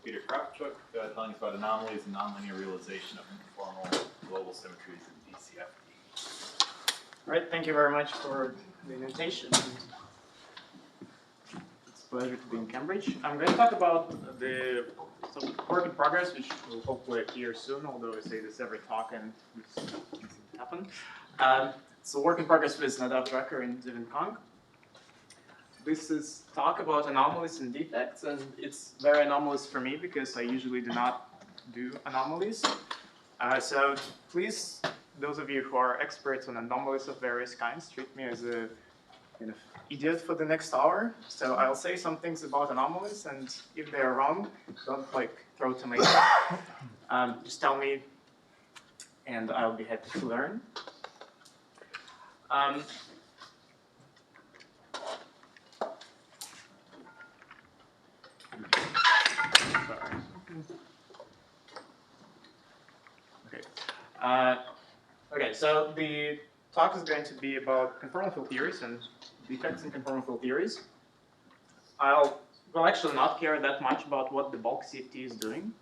Petr Kravchuk, telling us about anomalies and nonlinear realization of conformal global symmetries in DCFT. All right, thank you very much for the invitation. It's a pleasure to be in Cambridge. I'm going to talk about some work in progress, which will hopefully appear soon, although I say this every talk and this doesn't happen. So work in progress with Nadav Drucker and Zivin Kong. This is talk about anomalies and defects, and it's very anomalous for me because I usually do not do anomalies. So please, those of you who are experts on anomalies of various kinds, treat me as a kind of idiot for the next hour. So I'll say some things about anomalies, and if they're wrong, don't throw tomatoes. Just tell me, and I'll be happy to learn. Okay, so the talk is going to be about conformal field theories and defects in conformal field theories. I'll actually not care that much about what the bulk CFT is doing.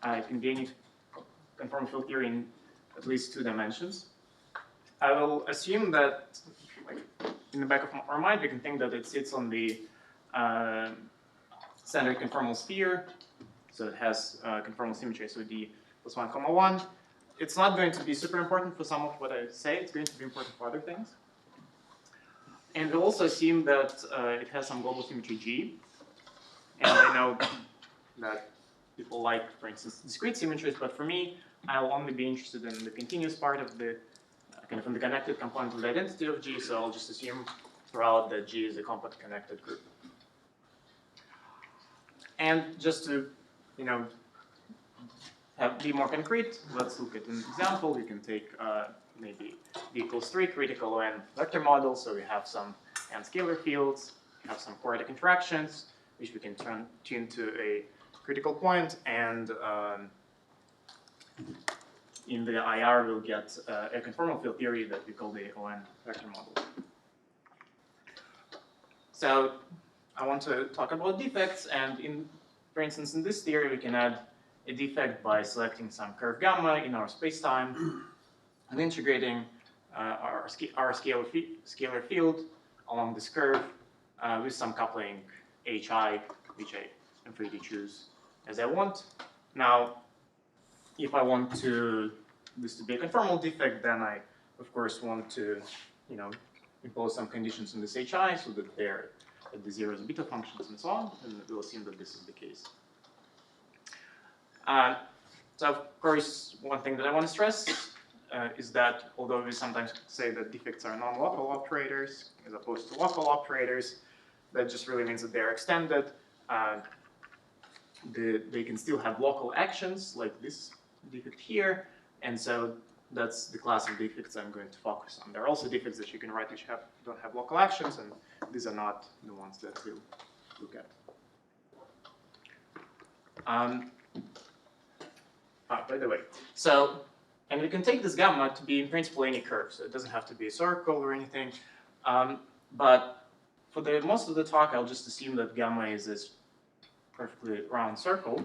It can be any conformal field theory in at least 2 dimensions. I will assume that, in the back of our mind, we can think that it sits on the standard conformal sphere. So it has conformal symmetry, so d plus 1, 1. It's not going to be super important for some of what I say. It's going to be important for other things. And we'll also assume that it has some global symmetry G. And I know that people like, for instance, discrete symmetries, but for me, I'll only be interested in the continuous part of the kind of in the connected component of the identity of G. So I'll just assume throughout that G is a compact connected group. And just to, be more concrete, let's look at an example. We can take maybe d equals 3 critical n vector model. So we have some n scalar fields, we have some quadratic interactions, which we can tune to a critical point, and in the IR we'll get a conformal field theory that we call the ON vector model. So I want to talk about defects, and for instance, in this theory we can add a defect by selecting some curve gamma in our spacetime and integrating our scalar field along this curve with some coupling hi, which I am free to choose as I want. Now, if I want this to be a conformal defect, then I, of course, want to, impose some conditions on this hi so that they're at the zeros beta functions and so on, and we'll assume that this is the case. So, of course, one thing that I want to stress is that although we sometimes say that defects are non-local operators as opposed to local operators, that just really means that they're extended. They can still have local actions, like this defect here, and so that's the class of defects I'm going to focus on. There are also defects that you can write which don't have local actions, and these are not the ones that we'll look at. By the way, so, and we can take this gamma to be in principle any curve, so it doesn't have to be a circle or anything. But for the most of the talk, I'll just assume that gamma is this perfectly round circle.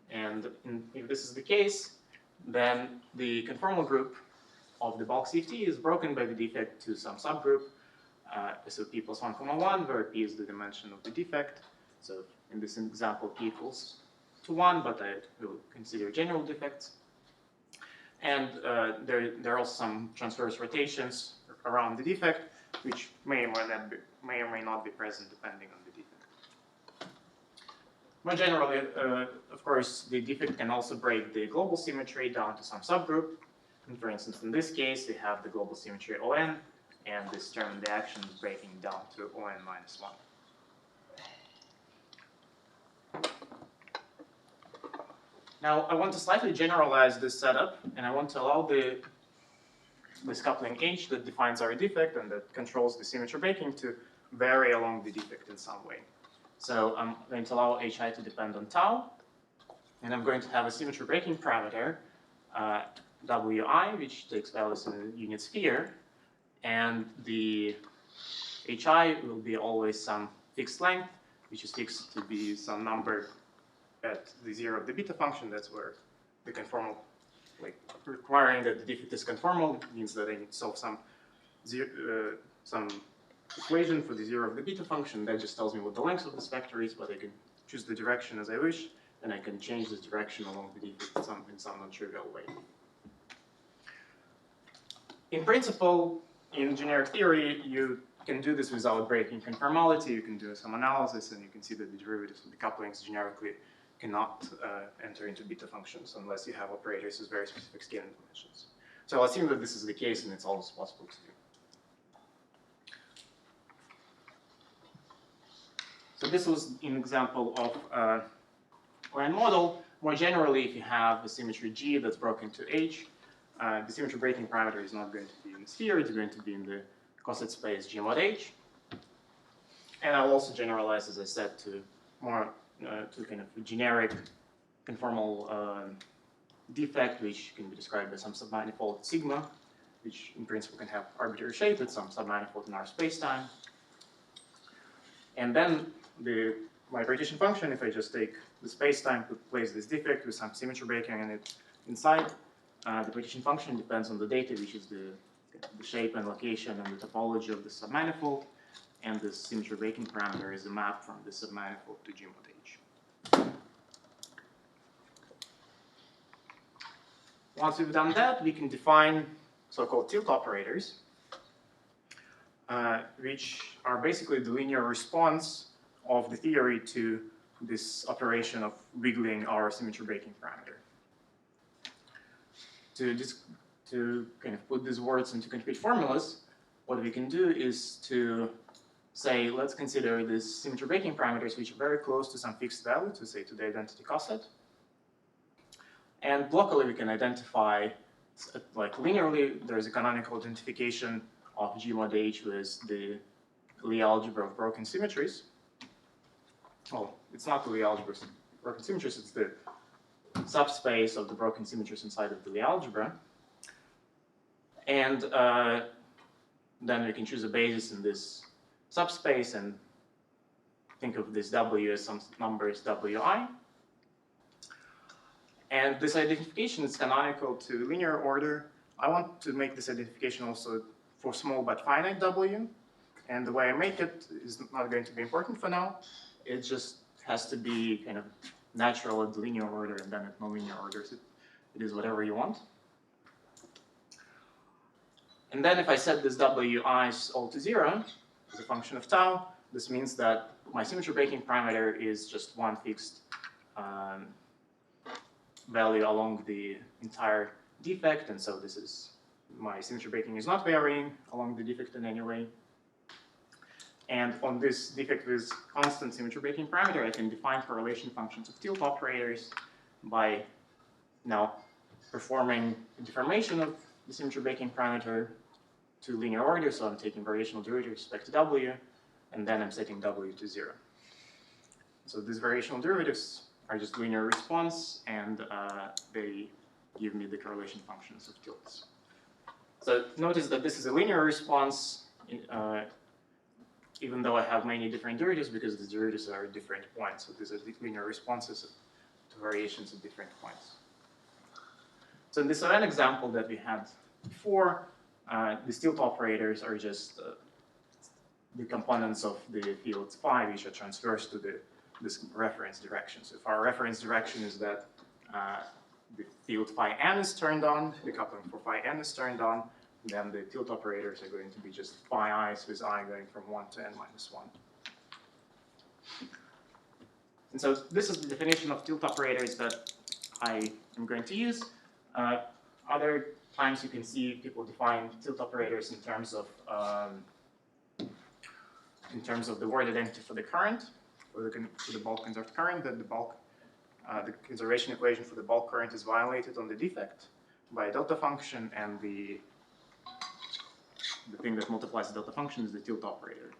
And if this is the case, then the conformal group of the bulk CFT is broken by the defect to some subgroup. So p plus 1, 1, where p is the dimension of the defect. So in this example, p equals to 1, but I will consider general defects. And there are also some transverse rotations around the defect, which may or may not be present depending on the defect. More generally, of course, the defect can also break the global symmetry down to some subgroup. And for instance, in this case, we have the global symmetry ON, and this term in the action is breaking down to ON minus 1. Now, I want to slightly generalize this setup, and I want to allow this coupling H that defines our defect and that controls the symmetry breaking to vary along the defect in some way. So I'm going to allow Hi to depend on tau, and I'm going to have a symmetry breaking parameter, Wi, which takes values in the unit sphere, and the Hi will be always some fixed length, which is fixed to be some number at the 0 of the beta function, that's where the conformal, like requiring that the defect is conformal means that I need to solve some equation for the 0 of the beta function. That just tells me what the length of this vector is, but I can choose the direction as I wish, and I can change this direction along the defect in some non-trivial way. In principle, in generic theory, you can do this without breaking conformality. You can do some analysis, and you can see that the derivatives of the couplings generically cannot enter into beta functions unless you have operators with very specific scaling dimensions. So I'll assume that this is the case, and it's always possible to do. So this was an example of a line model. More generally, if you have a symmetry G that's broken to H, the symmetry breaking parameter is not going to be in the sphere, it's going to be in the coset space G mod H. And I'll also generalize, as I said, to more to kind of a generic conformal defect, which can be described as some submanifold sigma, which in principle can have arbitrary shape with some submanifold in our spacetime. And then my partition function, if I just take the spacetime to place this defect with some symmetry breaking in it inside, the partition function depends on the data, which is the shape and location and the topology of the submanifold, and the symmetry breaking parameter is a map from the submanifold to G mod H. Once we've done that, we can define so-called tilt operators, which are basically the linear response of the theory to this operation of wiggling our symmetry breaking parameter. To kind of put these words into concrete formulas, what we can do is to say, let's consider these symmetry breaking parameters which are very close to some fixed value, to say to the identity coset. And locally we can identify, like linearly, there's a canonical identification of G mod H with the Lie algebra of broken symmetries. Well, it's not the Lie algebra of broken symmetries, it's the subspace of the broken symmetries inside of the Lie algebra. And then we can choose a basis in this subspace and think of this W as some numbers Wi. And this identification is canonical to linear order. I want to make this identification also for small but finite W. And the way I make it is not going to be important for now. It just has to be kind of natural at the linear order, and then at nonlinear orders it is whatever you want. And then if I set this Wi's all to 0 as a function of tau, this means that my symmetry breaking parameter is just one fixed value along the entire defect, and so this is, my symmetry breaking is not varying along the defect in any way. And on this defect with constant symmetry breaking parameter, I can define correlation functions of tilt operators by now performing a deformation of the symmetry breaking parameter to linear order. So I'm taking variational derivative with respect to W, and then I'm setting W to 0. So these variational derivatives are just linear response, and they give me the correlation functions of tilts. So notice that this is a linear response, even though I have many different derivatives, because the derivatives are at different points. So these are the linear responses to variations at different points. So in this one example that we had before, the tilt operators are just the components of the fields phi, which are transverse to this reference direction. So if our reference direction is that the field phi n is turned on, the coupling for phi n is turned on, then the tilt operators are going to be just phi i's with I going from 1 to n minus 1. And so this is the definition of tilt operators that I am going to use. Other times you can see people define tilt operators in terms of the word identity for the current, for the bulk conserved current, that the conservation equation for the bulk current is violated on the defect by a delta function, and the thing that multiplies the delta function is the tilt operator.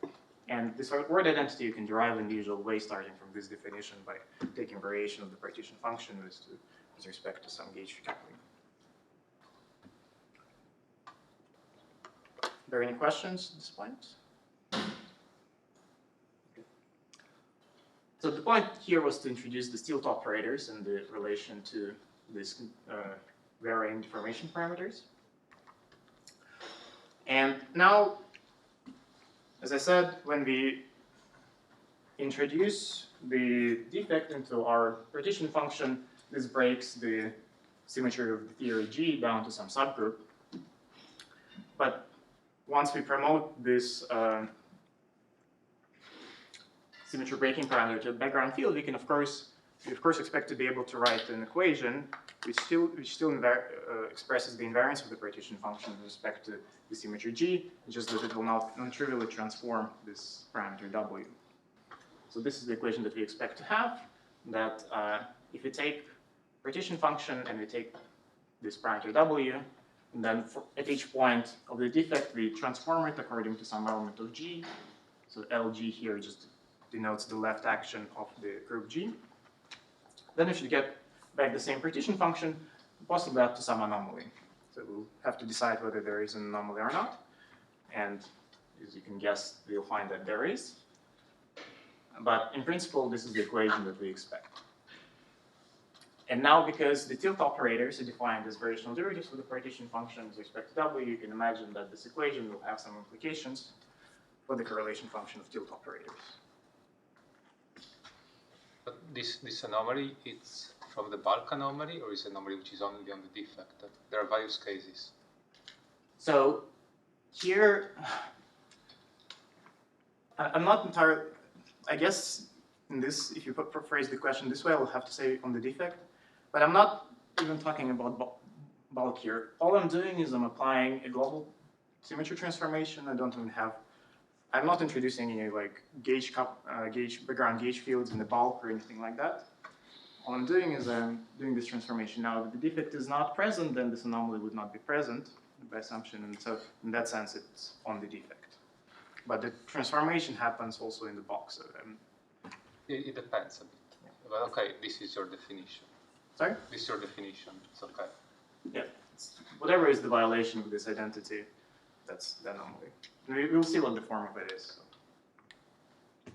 And this word identity you can derive in the usual way, starting from this definition by taking variation of the partition function with respect to some gauge coupling. Are there any questions at this point? So the point here was to introduce the tilt operators and the relation to these varying deformation parameters. And now, as I said, when we introduce the defect into our partition function, this breaks the symmetry of the theory G down to some subgroup. But once we promote this symmetry breaking parameter to the background field, we of course expect to be able to write an equation which still expresses the invariance of the partition function with respect to the symmetry G, just that it will not non-trivially transform this parameter W. So this is the equation that we expect to have, that if we take partition function and we take this parameter W, and then at each point of the defect we transform it according to some element of G. So LG here just denotes the left action of the group G. Then if you get back the same partition function, possibly up to some anomaly. So we'll have to decide whether there is an anomaly or not. And as you can guess, we'll find that there is. But in principle, this is the equation that we expect. And now, because the tilt operators are defined as variational derivatives for the partition function with respect to W, you can imagine that this equation will have some implications for the correlation function of tilt operators. But this anomaly, it's from the bulk anomaly, or is an anomaly which is only on the defect? There are various cases. So here, I'm not entirely, I guess in this, if you phrase the question this way, I'll have to say on the defect, but I'm not even talking about bulk here. All I'm doing is I'm applying a global symmetry transformation. I'm not introducing any like background gauge fields in the bulk or anything like that. All I'm doing is I'm doing this transformation. Now, if the defect is not present, then this anomaly would not be present by assumption, and so in that sense, it's on the defect. But the transformation happens also in the bulk. So it depends a bit. Yeah. But okay, this is your definition. Sorry? This is your definition. It's okay. Yeah. Whatever is the violation of this identity, that's the anomaly. We'll see what the form of it is. So.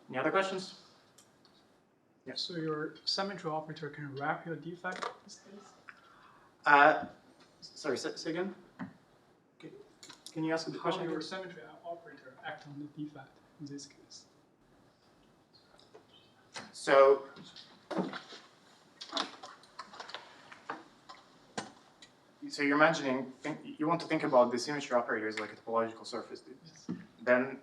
Any other questions? Yeah. So your symmetry operator can wrap your defect in this case? Sorry, say again? Okay. Can you ask the question? How your symmetry operator act on the defect in this case? So, you're imagining, you want to think about the symmetry operators like a topological surface. Yes. Then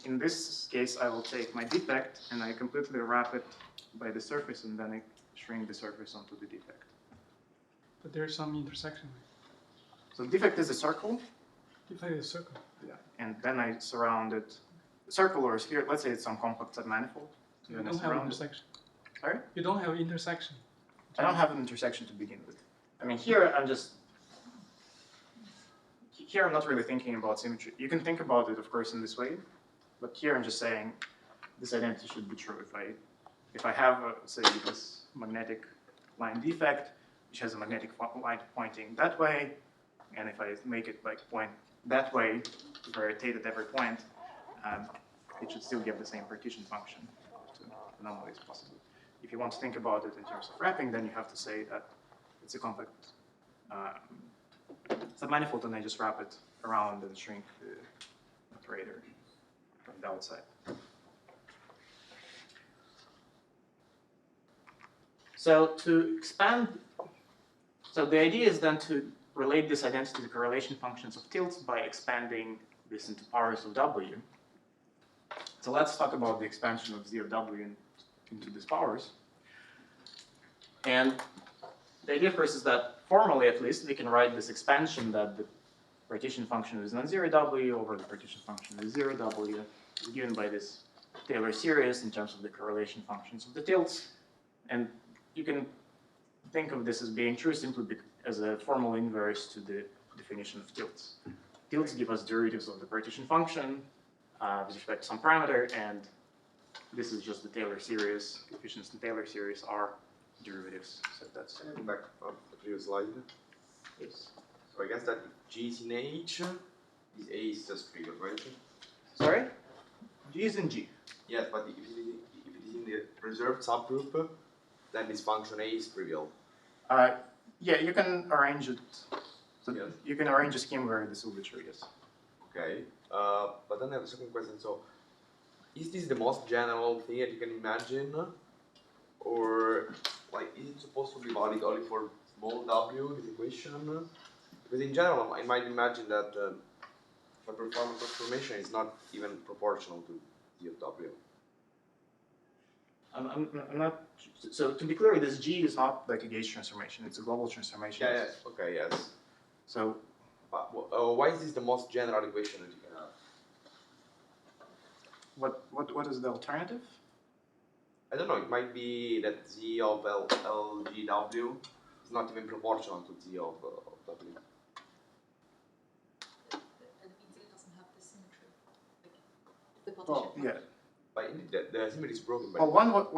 in this case, I will take my defect and I completely wrap it by the surface, and then I shrink the surface onto the defect. But there's some intersection. So defect is a circle. Defect is a circle. Yeah. And then I surround it. The circle or a sphere, let's say it's some compact submanifold. So you don't have an intersection. Sorry? You don't have intersection. I don't have an intersection to begin with. I mean, here I'm not really thinking about symmetry. You can think about it, of course, in this way, but here I'm just saying this identity should be true. If I have, say, this magnetic line defect, which has a magnetic line pointing that way, and if I make it like point that way, to rotate at every point, it should still give the same partition function to anomalies possibly. If you want to think about it in terms of wrapping, then you have to say that it's a compact submanifold, and I just wrap it around and shrink the operator from the outside. So to expand, so the idea is then to relate this identity to correlation functions of tilts by expanding this into powers of W. So let's talk about the expansion of Z of W into these powers. And the idea, of course, is that formally, at least, we can write this expansion that the partition function is non-zero W over the partition function is 0 W, given by this Taylor series in terms of the correlation functions of the tilts. And you can think of this as being true simply as a formal inverse to the definition of tilts. Tilts give us derivatives of the partition function with respect to some parameter, and this is just the Taylor series. Coefficients in the Taylor series are derivatives. So that's back up the previous slide. Yes. So I guess that if G is in H, this A is just trivial, right? Sorry? G is in G. Yes, but if it is in the reserved subgroup, then this function A is trivial. Yeah, you can arrange it. So Yes. you can arrange a scheme where this will be true, yes. Okay. But then I have a second question. So, is this the most general thing that you can imagine, or like is it supposed to be valid only for small w, this equation? Because in general, I might imagine that the performance transformation is not even proportional to z of w. I'm not, so to be clear, this G is not like a gauge transformation, it's a global transformation. Yeah, yes. Okay, yes. So, But why is this the most general equation that you can have? what is the alternative? I don't know, it might be that z of LGW is not even proportional to z of W. That means it doesn't have the symmetry. Like, the Well, partition. yeah. But indeed, the symmetry is broken by Well,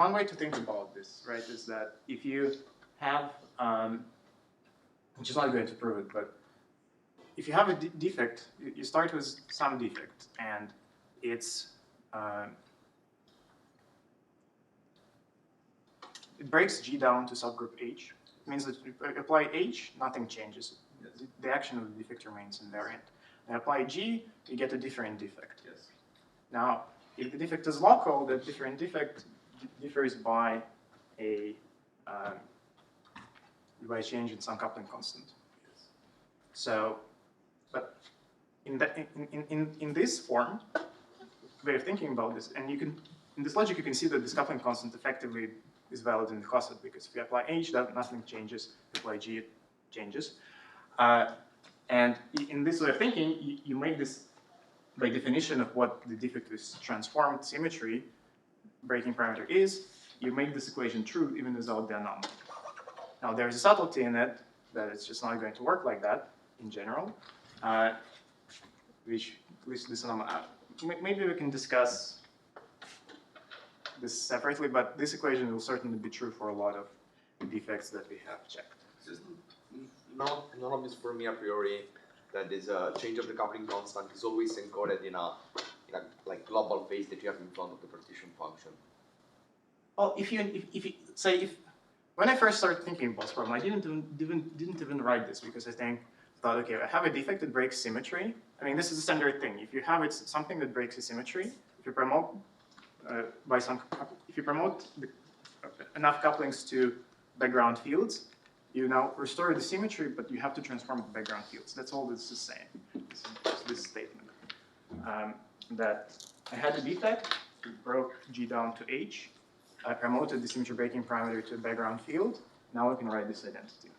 one way to think about this, right, is that if you have, which is not going to prove it, but if you have a defect, you start with some defect, and it's it breaks G down to subgroup H. It means that if you apply H, nothing changes. The action of the defect remains invariant. And apply G, you get a different defect. Yes. Now, if the defect is local, the different defect differs by a change in some coupling constant. So, but in this form, way of thinking about this, and you can in this logic you can see that this coupling constant effectively is valid in the coset, because if you apply H, that nothing changes. If you apply G, it changes. And in this way of thinking, you make this by definition of what the defect is transformed symmetry breaking parameter is. You make this equation true even without the anomaly. Now there's a subtlety in it that it's just not going to work like that in general, which at least this anomaly. Maybe we can discuss this separately, but this equation will certainly be true for a lot of the defects that we have checked. It's not obvious for me a priori that this change of the coupling constant is always encoded in a like global phase that you have in front of the partition function. Well, if when I first started thinking about this problem, I didn't even write this, because I thought, okay, I have a defect that breaks symmetry. I mean, this is a standard thing. If you have something that breaks a symmetry, if you promote enough couplings to background fields, you now restore the symmetry, but you have to transform the background fields. That's all this is saying. This statement that I had a defect, it broke G down to H. I promoted the symmetry breaking parameter to a background field. Now I can write this identity.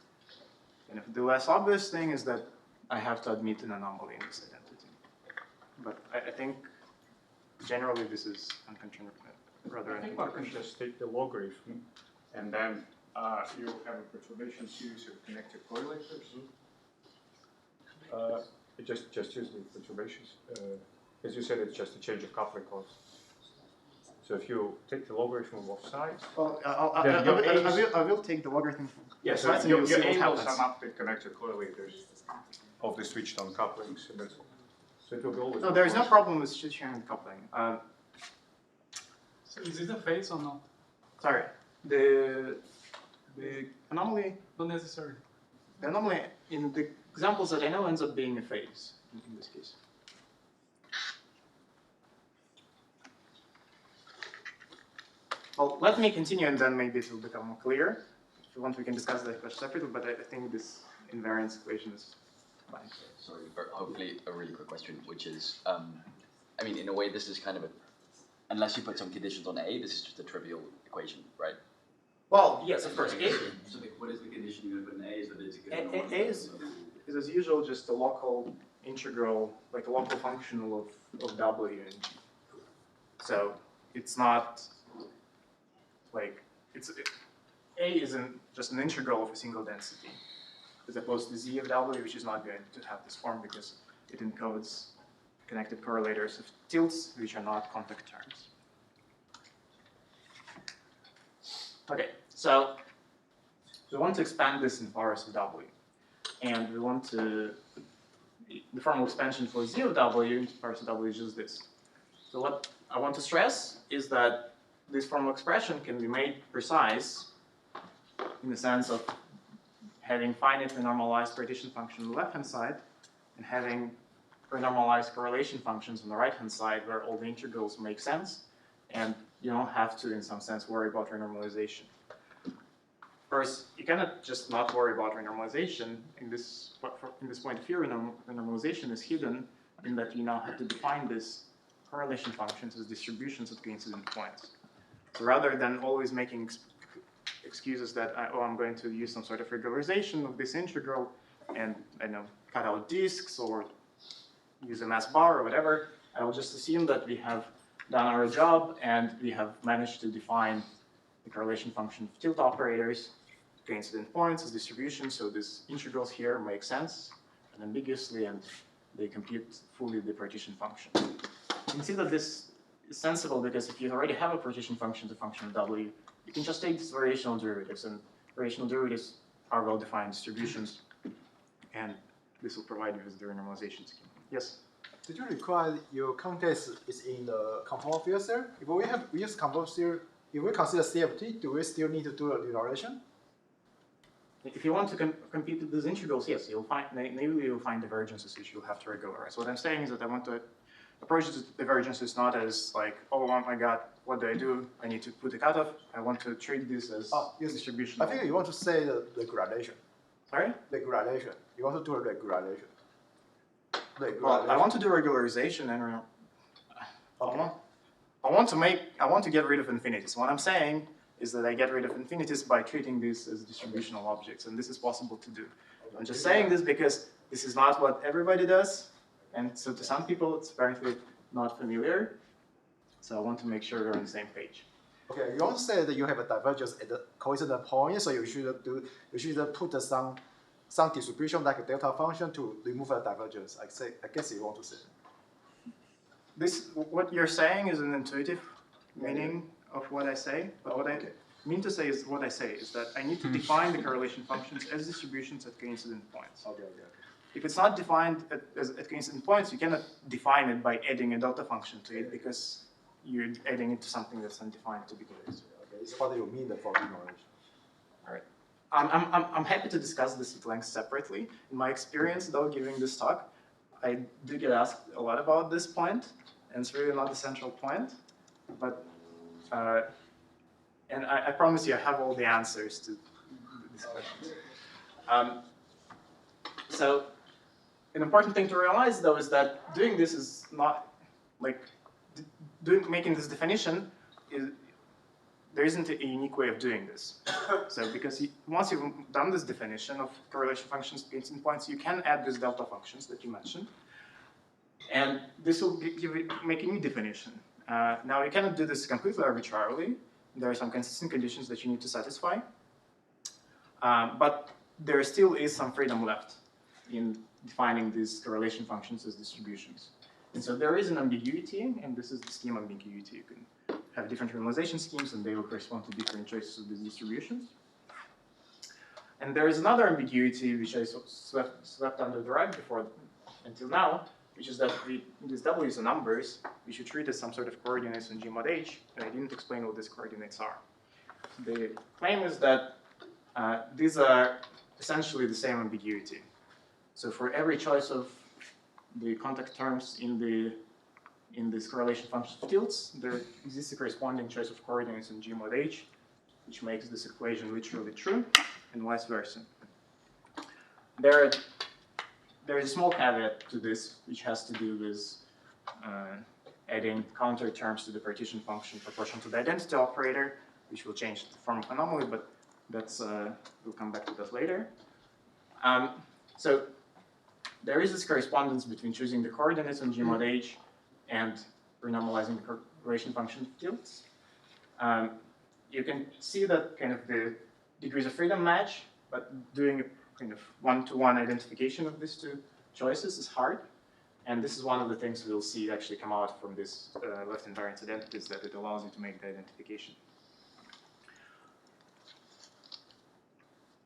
And if the less obvious thing is that I have to admit an anomaly in this identity. But I think generally this is rather I think one can just take the logarithm, and then you have a perturbation series of connected correlators. Just use the perturbations. As you said, it's just a change of coupling constant. So if you take the logarithm on both sides, well, I will take the logarithm. yes, Yes, so your see what aim will happens. sum up with connected correlators of the switched on couplings, and that's all. So it will be always. No, there is no problem with switching coupling. So is it a phase or not? Sorry, the anomaly. Not necessarily. The anomaly in the examples that I know ends up being a phase in this case. Well, let me continue, and then maybe it will become more clear. If you want, we can discuss that question separately, but I think this invariance equation is fine. Sorry, hopefully a really quick question, which is, I mean, in a way, this is kind of unless you put some conditions on A, this is just a trivial equation, right? Well, yes, of course. So what is the condition you're going to put in A? Is that it's A is as usual just a local integral, like a local functional of W and G. So it's not like A isn't just an integral of a single density, as opposed to Z of W, which is not going to have this form because it encodes connected correlators of tilts, which are not contact terms. Okay, so we want to expand this in powers of W, and we want to, the formal expansion for Z of W into powers of W is just this. So what I want to stress is that this formal expression can be made precise in the sense of having finite renormalized partition function on the left-hand side and having renormalized correlation functions on the right-hand side where all the integrals make sense and you don't have to, in some sense, worry about renormalization. First, you cannot just not worry about renormalization. In this point of view, renormalization is hidden in that you now have to define this correlation functions as distributions of coincident points. So rather than always making excuses that, I'm going to use some sort of regularization of this integral and, cut out disks or use a mass bar or whatever, I will just assume that we have done our job and we have managed to define the correlation function of tilt operators, coincident points as distributions, so these integrals here make sense unambiguously and they compute fully the partition function. You can see that this is sensible because if you already have a partition function, the function of W, you can just take these variational derivatives, and variational derivatives are well-defined distributions, and this will provide you with the renormalization scheme. Yes? Did you require your context is in the conformal field there? If we use conformal field, if we consider CFT, do we still need to do a renormalization? If you want to compute these integrals, yes, you'll find, maybe you'll find divergences which you'll have to regularize. What I'm saying is that I want to approach the divergences not as like, oh my god, what do? I need to put a cutoff. I want to treat this as distribution. I think you want to say the gradation. Sorry? The gradation. You want to do a regularization. Well, I want to do regularization and I want to get rid of infinities. What I'm saying is that I get rid of infinities by treating this as distributional objects, and this is possible to do. I'm just saying this because this is not what everybody does, and so to some people it's apparently not familiar. So I want to make sure we're on the same page. Okay, you want to say that you have a divergence at the coincident point, so you should put some distribution like a delta function to remove a divergence. I guess you want to say. This, what you're saying is an intuitive meaning of what I say, but what I mean to say is what I say is that I need to define the correlation functions as distributions at coincident points. Okay. If it's not defined at coincident points, you cannot define it by adding a delta function to it because you're adding it to something that's undefined to begin with. Okay, it's what you mean for renormalization. All right. I'm happy to discuss this at length separately. In my experience, though, giving this talk, I do get asked a lot about this point, and it's really not the central point. But and I promise you, I have all the answers to these questions. So, an important thing to realize, though, is that doing this is not like making this definition is. There isn't a unique way of doing this. So because once you've done this definition of correlation functions at coincident points, you can add these delta functions that you mentioned. And this will make a new definition. Now you cannot do this completely arbitrarily. There are some consistent conditions that you need to satisfy. But there still is some freedom left in defining these correlation functions as distributions. And so there is an ambiguity, and this is the scheme ambiguity. You can have different renormalization schemes, and they will correspond to different choices of these distributions. And there is another ambiguity which I swept under the rug before until now, which is that these W's are numbers. We should treat as some sort of coordinates in G mod H, and I didn't explain what these coordinates are. The claim is that these are essentially the same ambiguity. So for every choice of the contact terms in this correlation function of tilts, there exists a corresponding choice of coordinates in G mod H, which makes this equation literally true, and vice versa. There is a small caveat to this, which has to do with adding counter terms to the partition function proportional to the identity operator, which will change the form of anomaly, but that's we'll come back to that later. So there is this correspondence between choosing the coordinates in G mod H and renormalizing the correlation function of tilts. You can see that kind of the degrees of freedom match, but doing a kind of one-to-one identification of these two choices is hard. And this is one of the things we'll see actually come out from this left invariance identities, that it allows you to make the identification.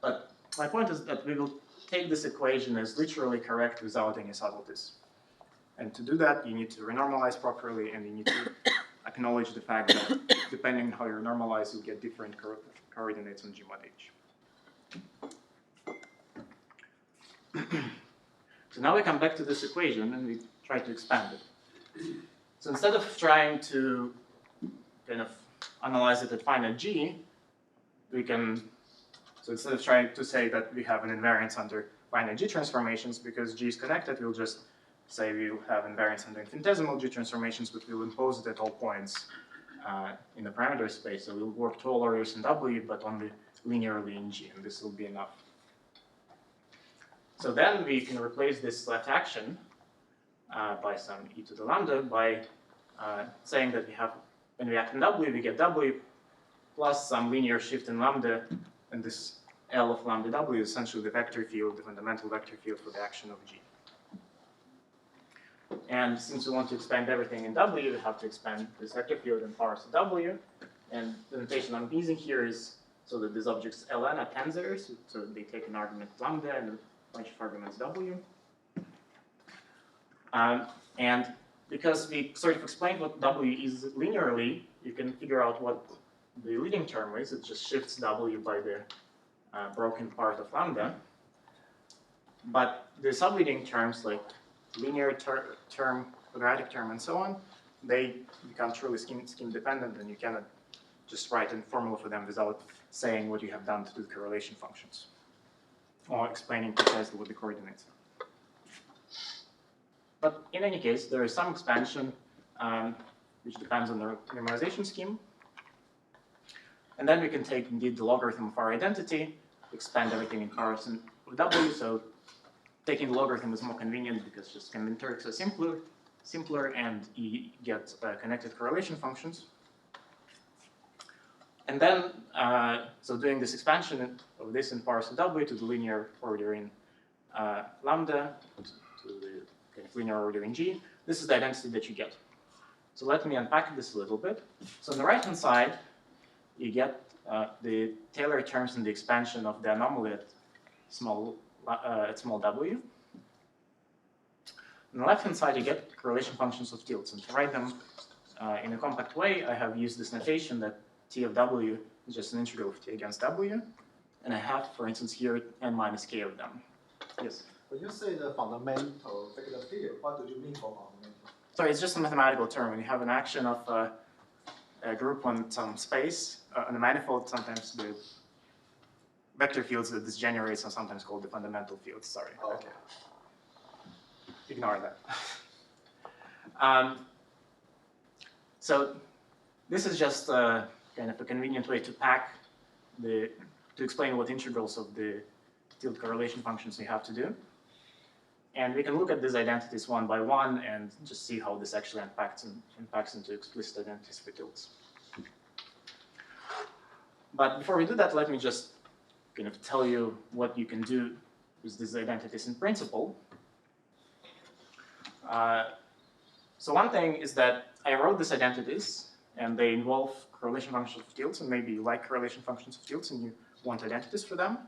But my point is that we will take this equation as literally correct without any subtleties. And to do that, you need to renormalize properly, and you need to acknowledge the fact that depending on how you normalize, you'll get different coordinates on G mod H. So now we come back to this equation and we try to expand it. So instead of trying to kind of analyze it at finite G, we can, so instead of trying to say that we have an invariance under finite G transformations, because G is connected, we'll just say we'll have invariance under infinitesimal G transformations, but we'll impose it at all points in the parameter space. So we'll work to all orders in W, but only linearly in G, and this will be enough. So then we can replace this left action by some e to the lambda by saying that we have, when we act in W, we get W plus some linear shift in lambda, and this L of lambda W is essentially the vector field, the fundamental vector field for the action of G. And since we want to expand everything in W, we have to expand this vector field in powers of W. And the notation I'm using here is so that these objects Ln are tensors, so they take an argument lambda and a bunch of arguments W. And because we sort of explained what W is linearly, you can figure out what the leading term is. It just shifts W by the broken part of lambda. But the subleading terms like linear term, quadratic term, and so on, they become truly scheme dependent, and you cannot just write a formula for them without saying what you have done to the correlation functions or explaining precisely what the coordinates are. But in any case, there is some expansion which depends on the normalization scheme. And then we can take indeed the logarithm of our identity, expand everything in powers of W. So taking the logarithm is more convenient because just combinatorics are simpler, and you get connected correlation functions. And then, so doing this expansion of this in powers of W to the linear order in lambda, to the kind of linear order in G, this is the identity that you get. So let me unpack this a little bit. So on the right-hand side, you get the Taylor terms in the expansion of the anomaly at small w. On the left-hand side, you get correlation functions of tilts. And to write them in a compact way, I have used this notation that T of W is just an integral of T against W. And I have, for instance, here n minus k of them. Yes? When you say the fundamental vector field, what do you mean for fundamental? Sorry, it's just a mathematical term. When you have an action of a group on some space, on a manifold, sometimes the vector fields that this generates are sometimes called the fundamental fields. Sorry. Oh, okay. Ignore that. So this is just kind of a convenient way to pack to explain what integrals of the tilt correlation functions we have to do. And we can look at these identities one by one and just see how this actually unpacks into explicit identities for tilts. But before we do that, let me just kind of tell you what you can do with these identities in principle. So one thing is that I wrote these identities, and they involve correlation functions of tilts, and maybe you like correlation functions of tilts and you want identities for them.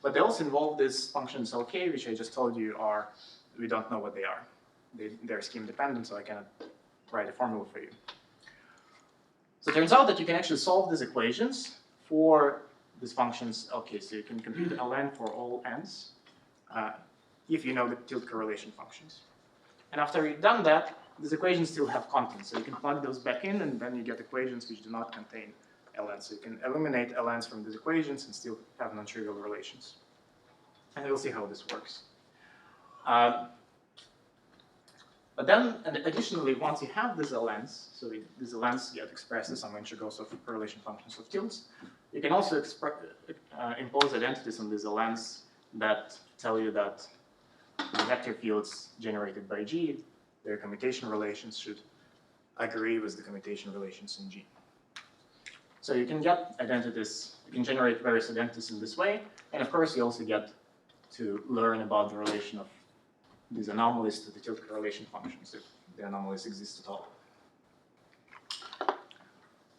But they also involve these functions LK, which I just told you are, we don't know what they are. They're scheme dependent, so I cannot write a formula for you. So it turns out that you can actually solve these equations for these functions LK. So you can compute Ln for all n's if you know the tilt correlation functions. And after you've done that, these equations still have constants. So you can plug those back in, and then you get equations which do not contain Ln. So you can eliminate Ln's from these equations and still have non-trivial relations. And we'll see how this works. But then, and additionally, once you have these Ln's, so these Ln's get expressed as some integrals of correlation functions of tilts, you can also impose identities on these Ln's that tell you that the vector fields generated by G, their commutation relations should agree with the commutation relations in G. So you can get identities, you can generate various identities in this way, and of course you also get to learn about the relation of these anomalies to the tilt correlation functions, if the anomalies exist at all.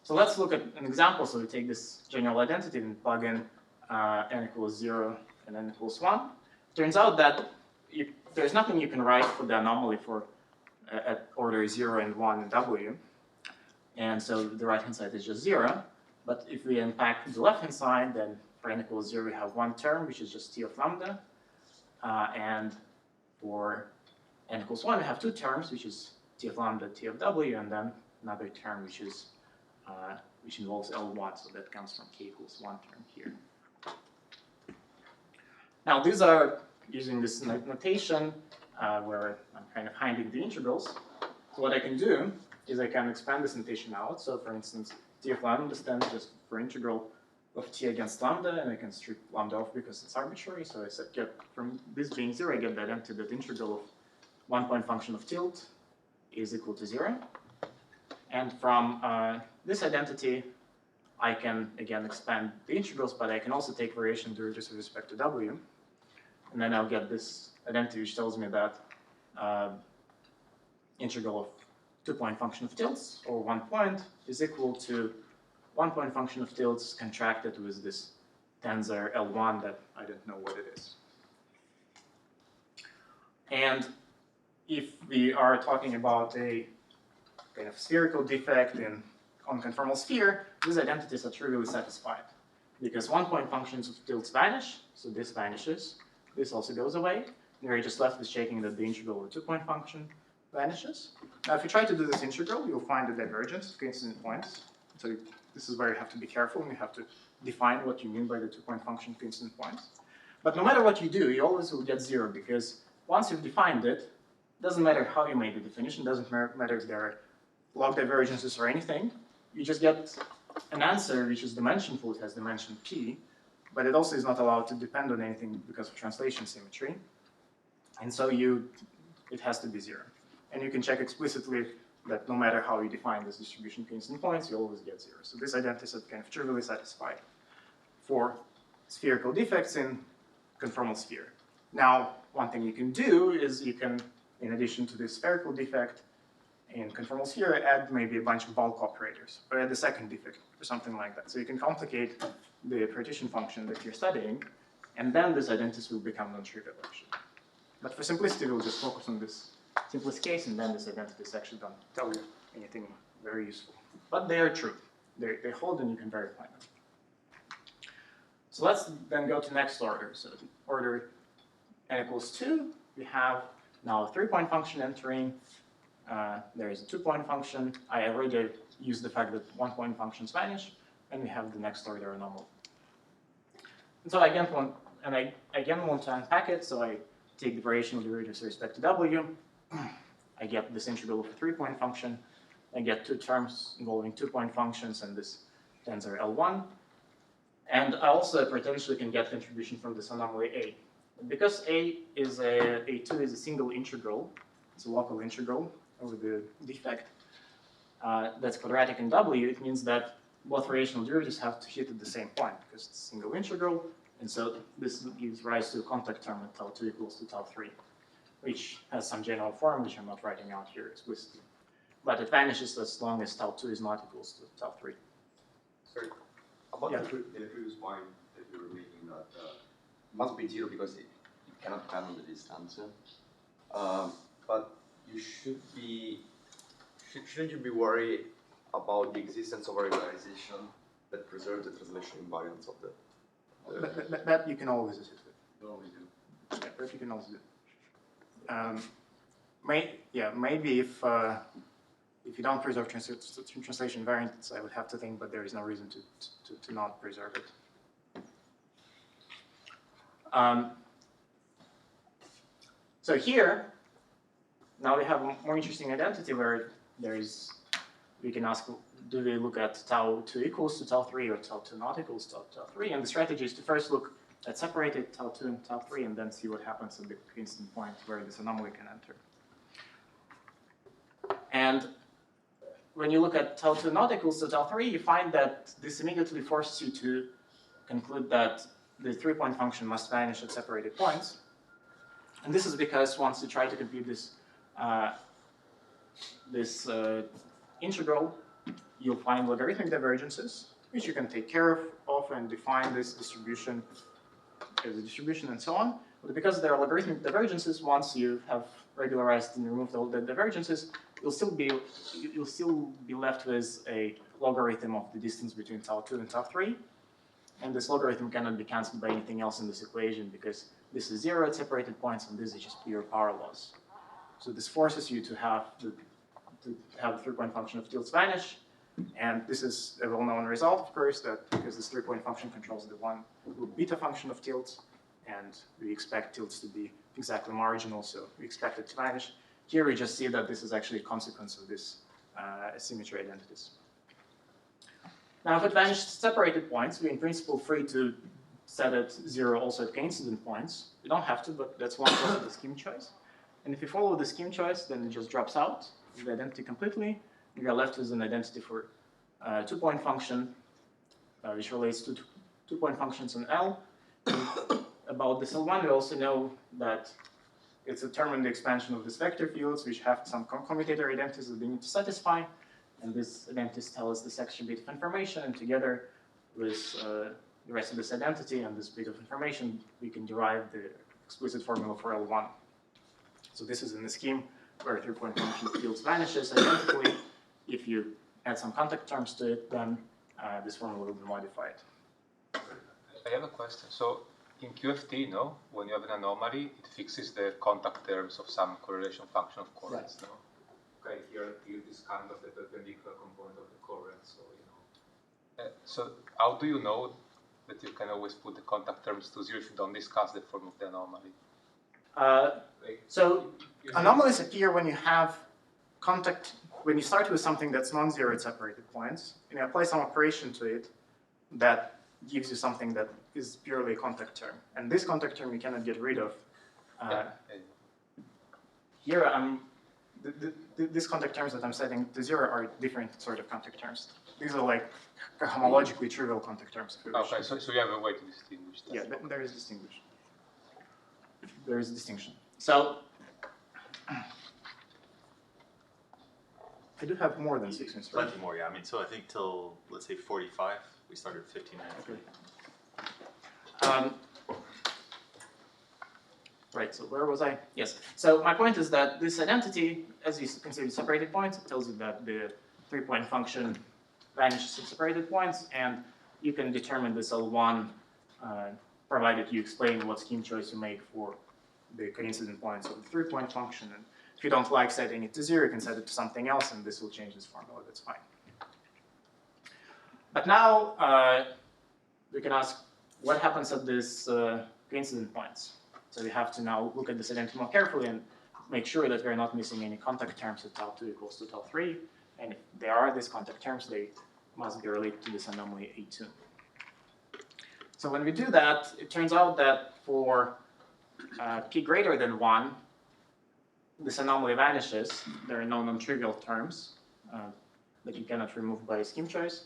So let's look at an example. So we take this general identity and plug in n equals 0 and n equals 1. Turns out that there's nothing you can write for the anomaly for at order 0 and 1 in W. And so the right-hand side is just 0. But if we unpack the left-hand side, then for n equals 0, we have one term, which is just t of lambda. And for n equals 1, we have two terms, which is t of lambda, t of w, and then another term, which is which involves L1, so that comes from k equals 1 term here. Now, these are using this notation where I'm kind of hiding the integrals. So what I can do is I can expand this notation out. So for instance, t of lambda stands just for integral of t against lambda, and I can strip lambda off because it's arbitrary. So I said, get from this being 0, I get the identity that integral of 1-point function of tilt is equal to 0. And from this identity, I can, again, expand the integrals, but I can also take variation derivatives with respect to w. And then I'll get this identity which tells me that integral of 2-point function of tilts, or 1 point, is equal to 1-point function of tilts contracted with this tensor L1 that I don't know what it is. And if we are talking about a kind of spherical defect on conformal sphere, these identities are trivially satisfied. Because 1-point functions of tilts vanish, so this vanishes. This also goes away. You're just left with checking that the integral of a 2-point function vanishes. Now, if you try to do this integral, you'll find a divergence of coincident points. So this is where you have to be careful, and you have to define what you mean by the 2-point function coincident points. But no matter what you do, you always will get 0, because once you've defined it, doesn't matter how you made the definition, doesn't matter if there are log divergences or anything, you just get an answer which is dimensionful, it has dimension p, but it also is not allowed to depend on anything because of translation symmetry. And so it has to be 0. And you can check explicitly that no matter how you define this distribution coincident points, you always get 0. So this identity is kind of trivially satisfied for spherical defects in conformal sphere. Now, one thing you can do is you can, in addition to this spherical defect in conformal sphere, add maybe a bunch of bulk operators, or add a second defect, or something like that. So you can complicate the partition function that you're studying, and then these identities will become non-trivial, actually. But for simplicity, we'll just focus on this simplest case, and then these identities actually don't tell you anything very useful. But they are true. They hold, and you can verify them. So let's then go to next order. So order n equals 2, we have now a 3-point function entering. There is a 2-point function. I already used the fact that 1-point functions vanish, and we have the next order anomaly. And so I again want to unpack it, so I take the variational derivatives with respect to w. I get this integral of a 3-point function. I get two terms involving 2-point functions and this tensor L1. And I also potentially can get contribution from this anomaly A. Because A2 is a single integral, it's a local integral over the defect, that's quadratic in W, it means that both variational derivatives have to hit at the same point, because it's a single integral, and so this gives rise to a contact term at tau 2 equals to tau 3, which has some general form, which I'm not writing out here explicitly. But it vanishes as long as tau 2 is not equals to tau 3. Sorry, about Yeah. the previous point that you were making, that must be 0 because it cannot handle the distance. But you shouldn't you be worried about the existence of a regularization that preserves the translation invariance of the... That you can always assist with. You always do. Yeah, that you can also do. Maybe if you don't preserve translation variants, I would have to think, but there is no reason to not preserve it. So here, now we have a more interesting identity where we can ask, do we look at tau 2 equals to tau 3 or tau 2 not equals to tau 3? And the strategy is to first look at separated tau 2 and tau 3 and then see what happens at the coincident point where this anomaly can enter. And when you look at tau 2 not equals to tau 3, you find that this immediately forces you to conclude that the 3-point function must vanish at separated points. And this is because once you try to compute this integral, you'll find logarithmic divergences, which you can take care of and define this distribution as a distribution and so on. But because there are logarithmic divergences, once you have regularized and removed all the divergences, you'll still be left with a logarithm of the distance between tau 2 and tau 3. And this logarithm cannot be cancelled by anything else in this equation because this is 0 at separated points and this is just pure power loss. So this forces you to have the 3-point function of tilts vanish. And this is a well-known result, of course, that because this 3-point function controls the one beta function of tilts, and we expect tilts to be exactly marginal, so we expect it to vanish. Here we just see that this is actually a consequence of this symmetry identities. Now, if it vanishes at separated points, we're in principle free to set it 0 also at coincident points. We don't have to, but that's one part of the scheme choice. And if you follow the scheme choice, then it just drops out the identity completely. We are left with an identity for a 2-point function, which relates to 2-point functions in L. And about this L1, we also know that it's determined the expansion of these vector fields, which have some commutator identities that they need to satisfy. And these identities tell us the section bit of information, and together with the rest of this identity and this bit of information, we can derive the explicit formula for L1. So this is in the scheme where 3-point function fields vanishes identically. If you add some contact terms to it, then this formula will be modified. I have a question. So in QFT, no, when you have an anomaly, it fixes the contact terms of some correlation function of corrents, no? Okay, here tilt is kind of the perpendicular component of the corrent, so you know. So how do you know that you can always put the contact terms to 0 if you don't discuss the form of the anomaly? So anomalies appear when you have contact, when you start with something that's non-zero at separated points, and you apply some operation to it that gives you something that is purely a contact term. And this contact term you cannot get rid of. Here these contact terms that I'm setting to 0 are different sort of contact terms. These are like homologically trivial contact terms. Okay, so you have a way to distinguish that. Yeah, there is distinguish. There is distinction. So I do have more than 6 minutes. Plenty more, yeah. I mean, so I think till, let's say 45, we started 15 minutes. Okay. Right, so where was I? Yes. So my point is that this identity, as you consider separated points, it tells you that the 3-point function vanishes at separated points, and you can determine this L1 provided you explain what scheme choice you make for the coincident points of the 3-point function. And if you don't like setting it to 0, you can set it to something else, and this will change this formula. That's fine. But now we can ask, what happens at these coincident points? So we have to now look at this identity more carefully and make sure that we're not missing any contact terms at tau 2 equals to tau 3. And if there are these contact terms, they must be related to this anomaly A2. So when we do that, it turns out that for p greater than 1, this anomaly vanishes. There are no non-trivial terms that you cannot remove by scheme choice.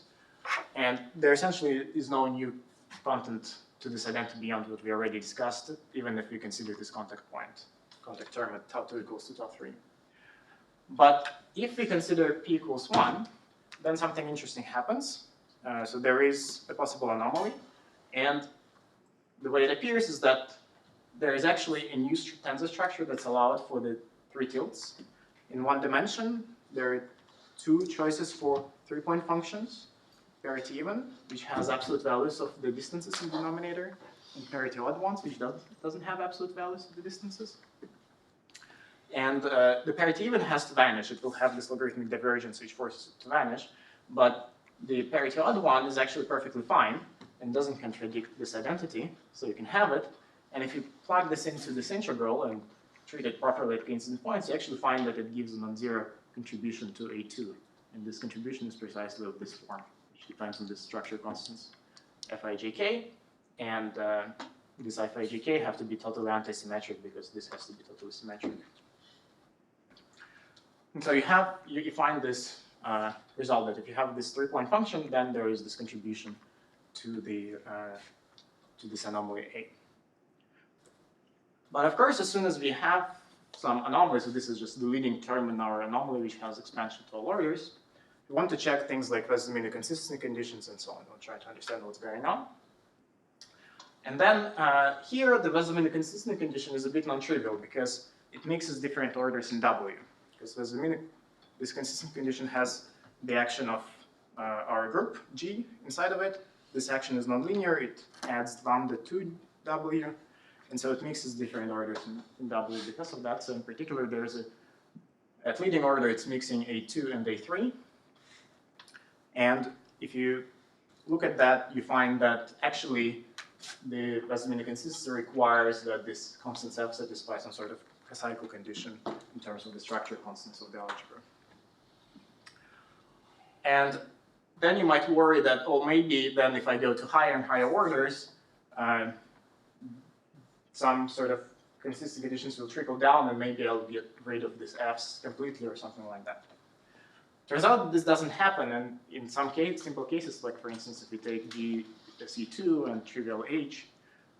And there essentially is no new content to this identity beyond what we already discussed, even if we consider this contact term at tau 2 equals to tau 3. But if we consider p equals 1, then something interesting happens. So there is a possible anomaly. And the way it appears is that there is actually a new tensor structure that's allowed for the 3 tilts. In one dimension, there are 2 choices for 3-point functions. Parity even, which has absolute values of the distances in the denominator, and parity odd ones, which doesn't have absolute values of the distances. And the parity even has to vanish. It will have this logarithmic divergence which forces it to vanish. But the parity odd one is actually perfectly fine and doesn't contradict this identity, so you can have it. And if you plug this into this integral and treat it properly at coincident points, you actually find that it gives a non-zero contribution to A2. And this contribution is precisely of this form, which depends on the structure constants Fijk, and this Fijk have to be totally anti-symmetric because this has to be totally symmetric. And so you find this result that if you have this 3-point function, then there is this contribution to this anomaly A. But of course, as soon as we have some anomaly, so this is just the leading term in our anomaly which has expansion to all orders, we want to check things like Westerminier consistency conditions and so on. We'll try to understand what's going on. And then here, the Westerminier consistency condition is a bit non-trivial because it mixes different orders in W. Because this consistent condition has the action of our group, G, inside of it. This action is nonlinear. It adds lambda to W. And so it mixes different orders in W because of that. So in particular, there's at leading order, it's mixing A2 and A3. And if you look at that, you find that actually the Westerminian consistency requires that this constant F satisfies some sort of cycle condition in terms of the structure constants of the algebra. And then you might worry that, oh, maybe then if I go to higher and higher orders, some sort of consistency conditions will trickle down and maybe I'll get rid of these F's completely or something like that. Turns out this doesn't happen, and in some simple cases, like for instance, if we take C2 and trivial H,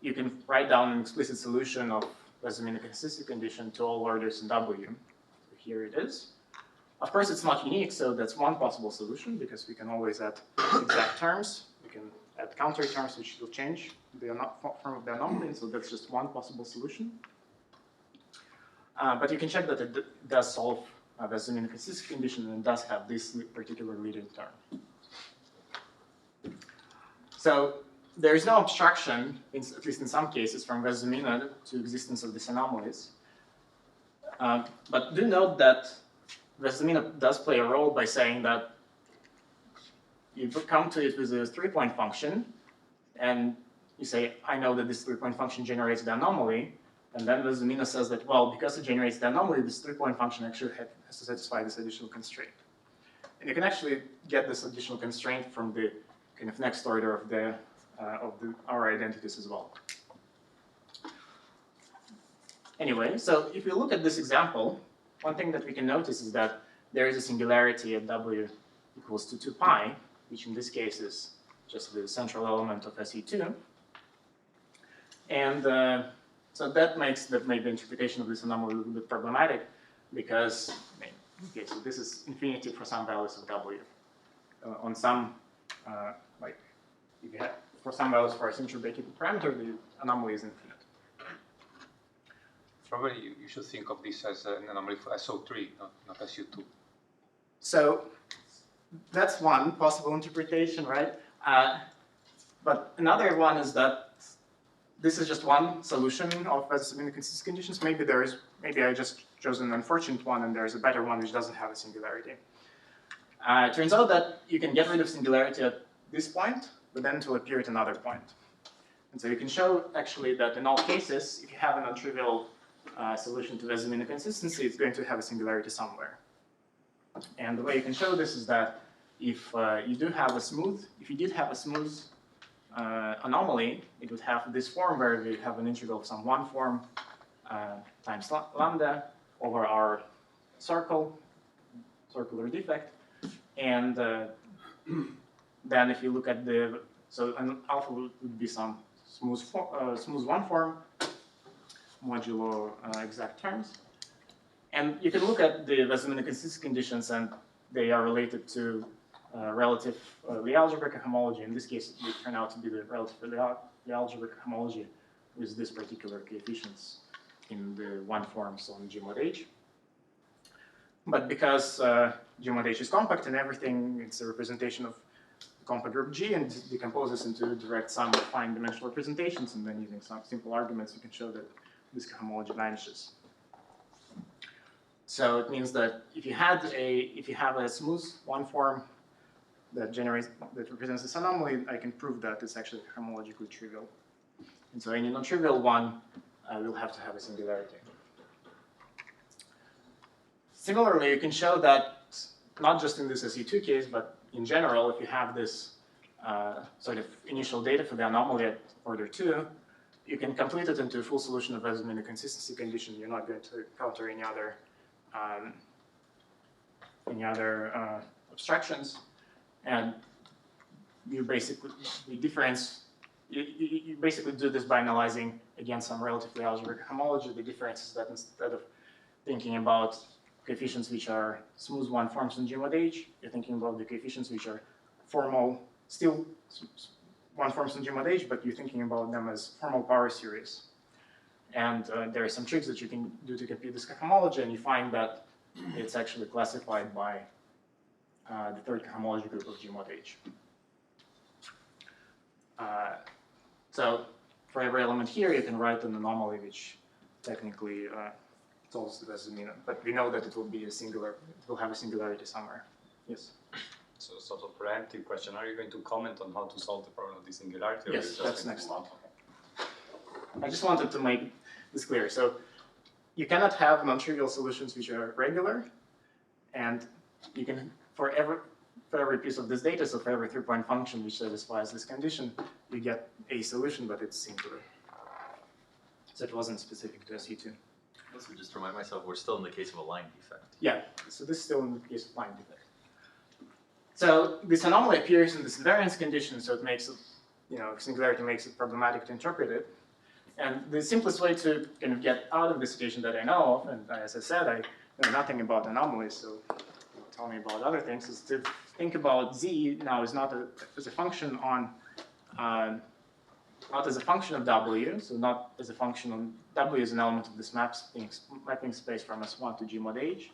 you can write down an explicit solution of Westerminian consistency condition to all orders in W. So here it is. Of course, it's not unique, so that's one possible solution because we can always add exact terms. We can add counter terms which will change the form of the anomaly, so that's just one possible solution. But you can check that it does solve Westerminian consistency condition and does have this particular leading term. So there is no obstruction, at least in some cases, from Westerminian to existence of these anomalies. But do note that Westerminian does play a role by saying that you come to it with a 3-point function, and you say, I know that this 3-point function generates the anomaly, and then Westerminian says that, well, because it generates the anomaly, this 3-point function actually has to satisfy this additional constraint. And you can actually get this additional constraint from the kind of next order of our identities as well. Anyway, so if we look at this example, one thing that we can notice is that there is a singularity at W equals to 2 pi, which in this case is just the central element of SE2. And so that makes the interpretation of this anomaly a little bit problematic because, okay, so this is infinity for some values of W. On some, like, if you have, for some values for a symmetry parameter, the anomaly is infinite. Probably you should think of this as an anomaly for SO3, not SU2. So that's one possible interpretation, right? But another one is that this is just one solution of Westerminian consistency conditions. Maybe I just chose an unfortunate one and there's a better one which doesn't have a singularity. It turns out that you can get rid of singularity at this point, but then it will appear at another point. And so you can show actually that in all cases, if you have a non-trivial solution to Westerminian consistency, it's going to have a singularity somewhere. And the way you can show this is that if you did have a smooth anomaly, it would have this form where we have an integral of some one form times lambda over our circular defect. And then if you look at so an alpha would be some smooth one form modulo exact terms. And you can look at the Westerminian consistency conditions and they are related to relative Lie algebraic homology. In this case, they turn out to be the relative Lie algebraic homology with this particular coefficients in the one forms on G mod H. But because G mod H is compact and everything, it's a representation of the compact group G and decomposes into a direct sum of fine dimensional representations, and then using some simple arguments, you can show that this homology vanishes. So it means that if you have a smooth one form that represents this anomaly, I can prove that it's actually homologically trivial. And so any non-trivial one will have to have a singularity. Similarly, you can show that not just in this SE2 case, but in general, if you have this sort of initial data for the anomaly at order 2, you can complete it into a full solution of Westerminian consistency condition. You're not going to encounter any other abstractions, and you basically you basically do this by analyzing against some relatively algebraic homology. The difference is that instead of thinking about coefficients which are smooth one forms in G mod H, you're thinking about the coefficients which are formal, still one forms in G mod H, but you're thinking about them as formal power series. And there are some tricks that you can do to compute this cohomology, and you find that it's actually classified by the third cohomology group of G mod H. So for every element here, you can write an anomaly which technically solves the best mean, but we know that it will be a singular, it will have a singularity somewhere. Yes? So sort of preemptive question, are you going to comment on how to solve the problem of the singularity? Yes, that's next one. I just wanted to make this clear. So you cannot have non-trivial solutions which are regular, and you can, for every piece of this data, so for every 3-point function which satisfies this condition, you get a solution, but it's singular. So it wasn't specific to SU2. Also, just to remind myself, we're still in the case of a line defect. Yeah, so this is still in the case of line defect. So this anomaly appears in this invariance condition, so it makes it, singularity makes it problematic to interpret it. And the simplest way to kind of get out of this situation that I know of, and as I said, I know nothing about anomalies, so tell me about other things, is to think about Z now is not as a function on, not as a function of W, so not as a function on W as an element of this mapping space from S1 to G mod H,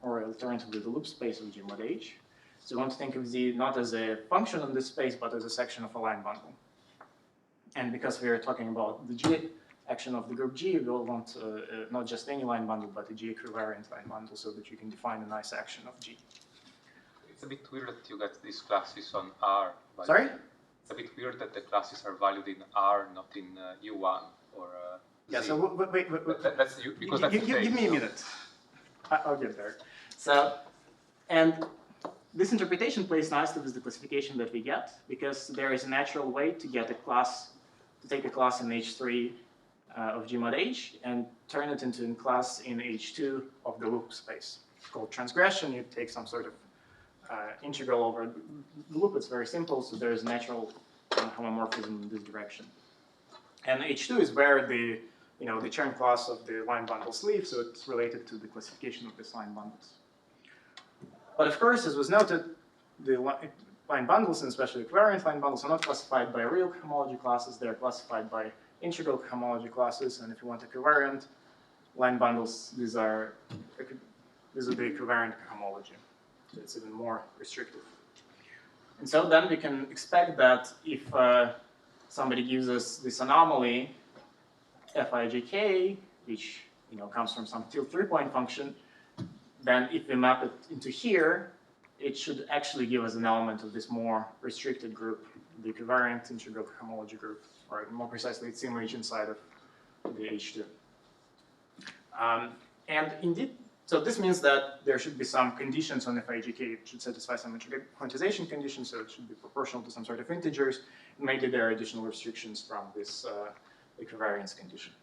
or alternatively the loop space of G mod H. So we want to think of Z not as a function on this space, but as a section of a line bundle. And because we are talking about the G action of the group G, we will want not just any line bundle, but a G equivariant line bundle so that you can define a nice action of G. It's a bit weird that you get these classes on R. Sorry? It's a bit weird that the classes are valued in R, not in U1 or Yeah, Z. so wait. That's because that's the case, give me a minute. I'll get there. So, and this interpretation plays nicely with the classification that we get, because there is a natural way to get a class, to take a class in H3 of G mod H and turn it into a class in H2 of the loop space. It's called transgression. You take some sort of integral over the loop. It's very simple, so there's natural homomorphism in this direction. And H2 is where the the Chern class of the line bundles live, so it's related to the classification of these line bundles. But of course, as was noted, the line bundles, and especially equivariant line bundles, are not classified by real cohomology classes. They're classified by integral cohomology classes. And if you want equivariant line bundles, these are the equivariant cohomology. So it's even more restrictive. And so then we can expect that if somebody gives us this anomaly, Fijk, which comes from some tilde 3-point function, then if we map it into here, it should actually give us an element of this more restricted group, the equivariant integral cohomology group, or more precisely, its image inside of the H2. And indeed, so this means that there should be some conditions on Fijk. It should satisfy some quantization conditions, so it should be proportional to some sort of integers. Maybe there are additional restrictions from this equivariance condition.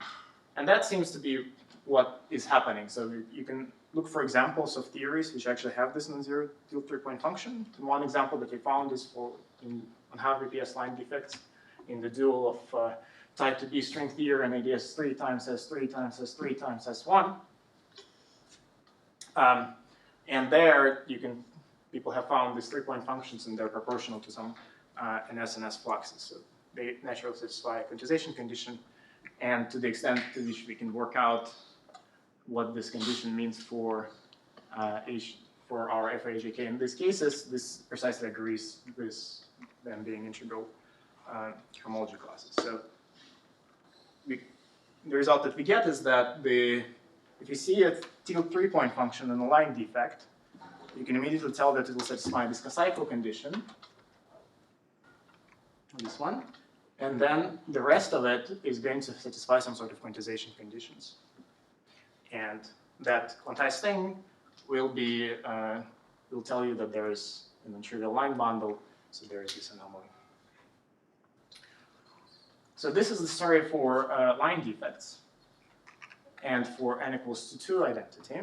And that seems to be what is happening. So you can look for examples of theories which actually have this non-zero tilde 3-point function. And one example that we found is on half BPS line defects in the dual of type 2B string theory and ADS 3 times S3 times S3 times S1. And there people have found these 3-point functions, and they're proportional to some NS and S fluxes. So they naturally satisfy a quantization condition, and to the extent to which we can work out what this condition means for our Fijk in these cases, this precisely agrees with them being integral cohomology classes. So the result that we get is that if you see a tilde 3-point function in a line defect, you can immediately tell that it will satisfy this cycle condition, this one, and then the rest of it is going to satisfy some sort of quantization conditions. And that quantized thing will tell you that there is a non-trivial line bundle, so there is this anomaly. So this is the story for line defects and for n equals to 2 identity.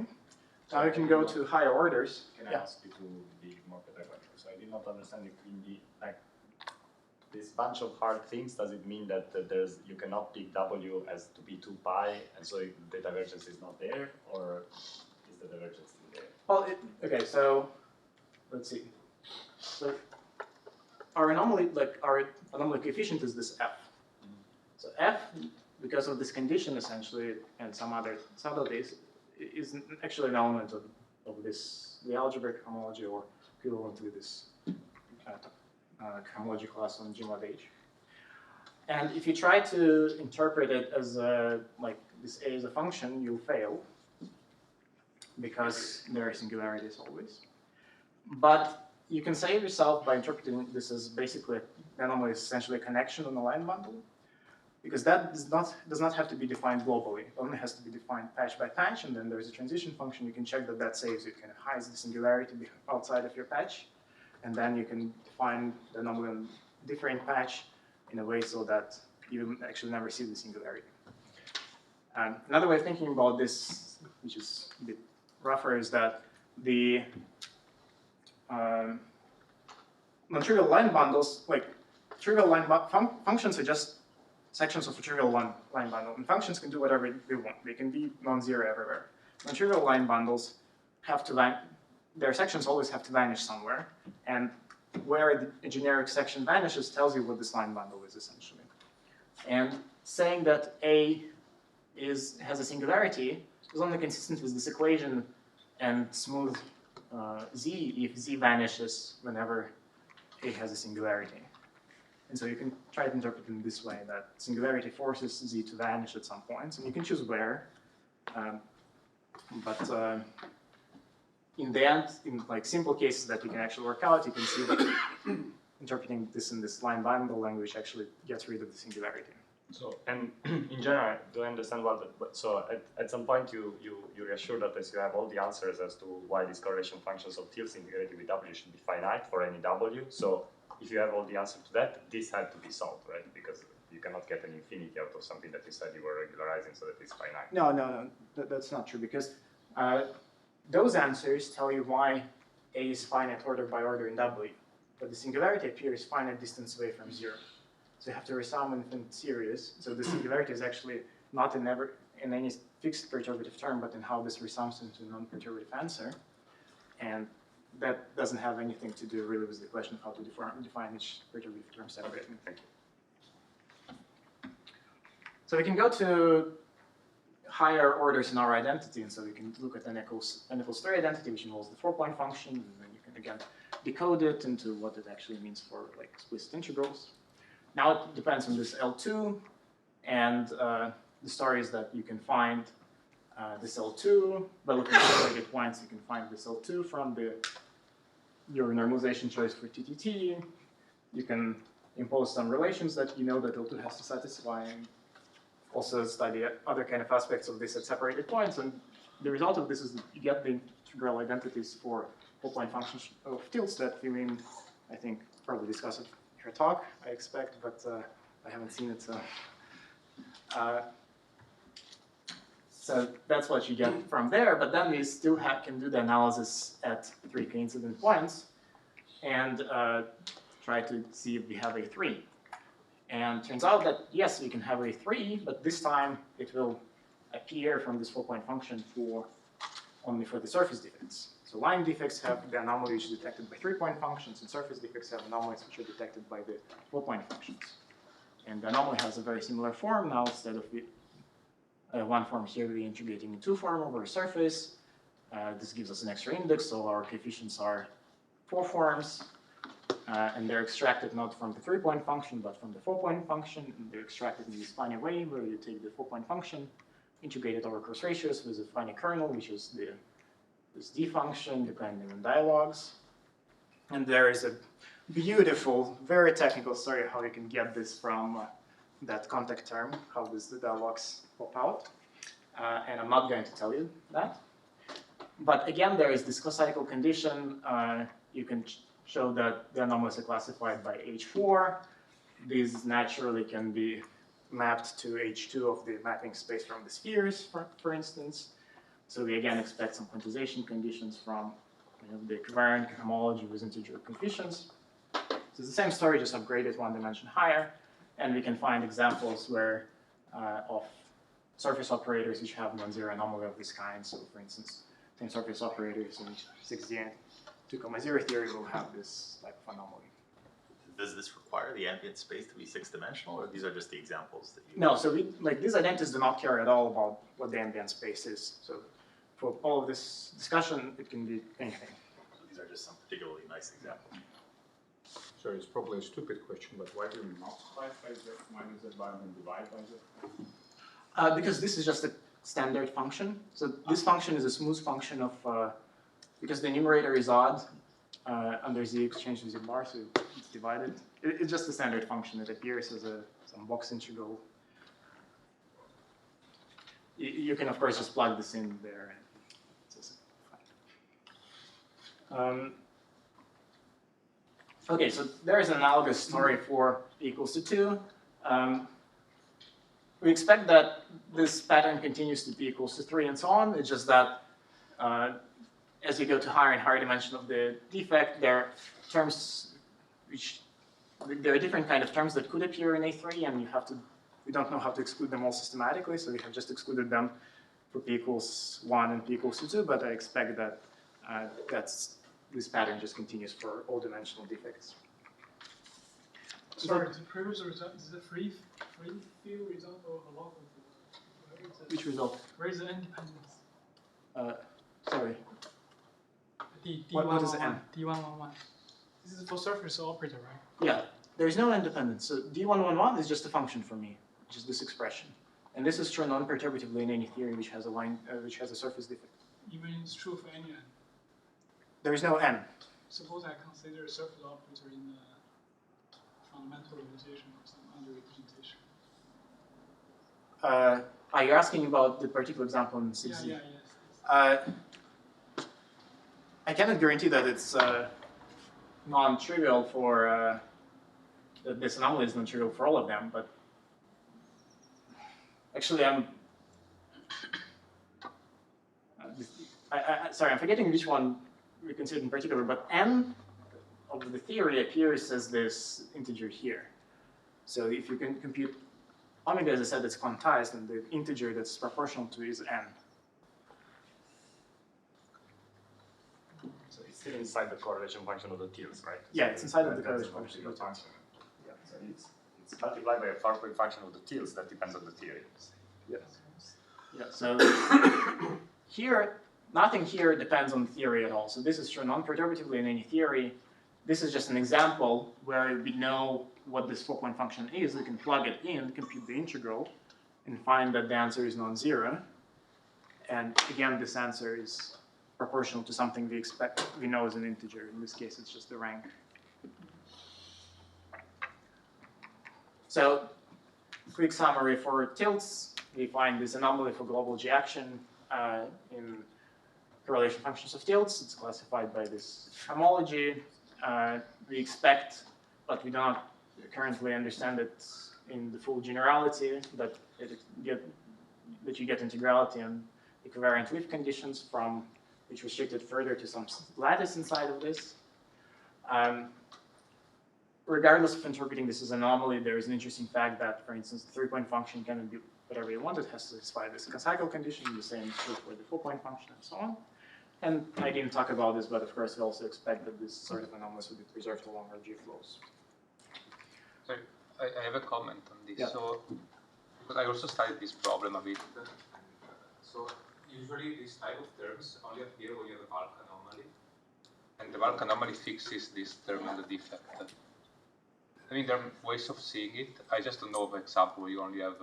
Now you can go to higher orders. Can I ask you to be more pedagogical? So I did not understand if in this bunch of hard things, does it mean that you cannot pick W as to be 2 pi, and so the divergence is not there, or is the divergence still there? Well, okay, so let's see. So our anomaly coefficient is this F. So F, we because of this condition essentially, and some other subtleties, is actually an element of this, the algebraic homology, or equivalent to this homology class on G mod H. And if you try to interpret it as like this A is a function, you'll fail, because there are singularities always. But you can save yourself by interpreting this as basically an anomaly is essentially a connection on a line bundle, because that does not have to be defined globally. It only has to be defined patch by patch, and then there's a transition function. You can check that that saves. It kind of hides the singularity outside of your patch, and then you can define the anomaly on different patch in a way so that you actually never see the singularity. Another way of thinking about this, which is a bit rougher, is that the non-trivial line bundles, like trivial line functions are just sections of a trivial line bundle, and functions can do whatever they want. They can be non-zero everywhere. Non-trivial line bundles have to their sections always have to vanish somewhere, and where a generic section vanishes tells you what this line bundle is essentially. And saying that A has a singularity is only consistent with this equation and smooth Z if Z vanishes whenever A has a singularity. And so you can try to interpret it in this way, that singularity forces Z to vanish at some points, and you can choose where. But in the end, in like simple cases that you can actually work out, you can see that interpreting this in this line bundle language actually gets rid of the singularity. So, and in general, do I understand so at some point you reassure that as you have all the answers as to why these correlation functions of tilde singularity with W should be finite for any W. So if you have all the answer to that, this had to be solved, right? Because you cannot get an infinity out of something that you said you were regularizing so that it's finite. No, that's not true, because those answers tell you why A is finite order by order in W, but the singularity appears finite distance away from zero. So you have to resum infinite series. So the singularity is actually not in any fixed perturbative term, but in how this resums into a non-perturbative answer. And that doesn't have anything to do really with the question of how to define each perturbative term separately. Thank you. So we can go to higher orders in our identity, and so we can look at n equals 3 identity, which involves the 4-point function, and then you can again decode it into what it actually means for like explicit integrals. Now it depends on this L2, and the story is that you can find this L2 by looking at separated points. You can find this L2 from your normalization choice for TTT. You can impose some relations that you know that L2 has to satisfy, and also study other kind of aspects of this at separated points. And the result of this is that you get the integral identities for 4-point functions of tildes that you mean, I think, probably discuss it in your talk, I expect, but I haven't seen it. So that's what you get from there, but then we still can do the analysis at 3 coincident points and try to see if we have a 3. And turns out that, yes, we can have a 3, but this time it will appear from this 4-point function only for the surface defects. So line defects have the anomaly which is detected by 3-point functions, and surface defects have anomalies which are detected by the 4-point functions. And the anomaly has a very similar form. Now, instead of one form here, we're integrating in 2 form over a surface. This gives us an extra index, so our coefficients are 4 forms. And they're extracted not from the 3-point function, but from the 4-point function. And they're extracted in this funny way, where you take the 4-point function, integrate it over cross ratios with a funny kernel, which is this D function, depending on dialogues. And there is a beautiful, very technical story how you can get this from that contact term, how the dialogues pop out. And I'm not going to tell you that. But again, there is this cocycle condition. You can show that the anomalies are classified by H4. These naturally can be mapped to H2 of the mapping space from the spheres, for instance. So we again expect some quantization conditions from the covariant homology with integer coefficients. So it's the same story, just upgraded 1 dimension higher. And we can find examples where of surface operators which have non-zero anomaly of this kind. So for instance, same surface operators in 6D 2,0 theory will have this type of anomaly. does this require the ambient space to be 6-dimensional, or these are just the examples that you? No, so these identities do not care at all about what the ambient space is. So for all of this discussion, it can be anything. So these are just some particularly nice examples. So it's probably a stupid question, but why do you multiply by z minus z bar and divide by z? Because this is just a standard function. So this function is a smooth function of, because the numerator is odd, under z exchange to z bar, so it's divided. It's just a standard function. It appears as some box integral. You can, of course, just plug this in there. And it's just fine. Okay, so there is an analogous story for p equals to 2. We expect that this pattern continues to p equals to 3 and so on. It's just that as you go to higher and higher dimension of the defect, there are terms which, there are different kind of terms that could appear in A3, and we don't know how to exclude them all systematically, so we have just excluded them for p equals 1 and p equals to 2, but I expect that this pattern just continues for all dimensional defects. Sorry, the previous result is a free field result or a log of Which result? Where is the independence? Sorry. What is n? D111. This is for surface operator, right? Yeah, there's no independence. So D111 is just a function for me, which is this expression. And this is true non-perturbatively in any theory which has a line, which has a surface defect. Even it's true for any n. There is no n. Suppose I consider a surface operator in the fundamental realization or some under-representation. Are you asking about the particular example in 6Z? Yeah, yes. I cannot guarantee that it's non-trivial for, that this anomaly is non-trivial for all of them, but actually sorry, I'm forgetting which one we considered in particular, but n of the theory appears as this integer here. So if you can compute omega as a set that's quantized, and the integer that's proportional to is n. So it's still inside the correlation function of the tilts, right? Yeah, So it's inside of the that's correlation a function of the function. Yeah, so it's multiplied by a far point function of the tilts that depends on the theory. Yes. Yeah, so here, nothing here depends on theory at all. So this is true non-perturbatively in any theory. This is just an example where we know what this 4-point function is. We can plug it in, compute the integral, and find that the answer is non-zero. And again, this answer is proportional to something we know is an integer. In this case, it's just the rank. So, quick summary for tilts. We find this anomaly for global G action in correlation functions of tilts. It's classified by this homology. We expect, but we do not currently understand it in the full generality, that you get integrality and equivariant Leaf conditions from which restricted further to some lattice inside of this. Regardless of interpreting this as an anomaly, there is an interesting fact that, for instance, the 3-point function cannot be whatever you want. It has to satisfy this cycle condition, the same is true for the 4-point function, and so on. And I didn't talk about this, but of course we also expect that this sort of anomalies would be preserved along our G-flows. Sorry, I have a comment on this. Yeah. So, because I also studied this problem a bit. So, usually these type of terms only appear when you have a bulk anomaly. And the bulk anomaly fixes this term in the defect. I mean, there are ways of seeing it. I just don't know of an example where you only have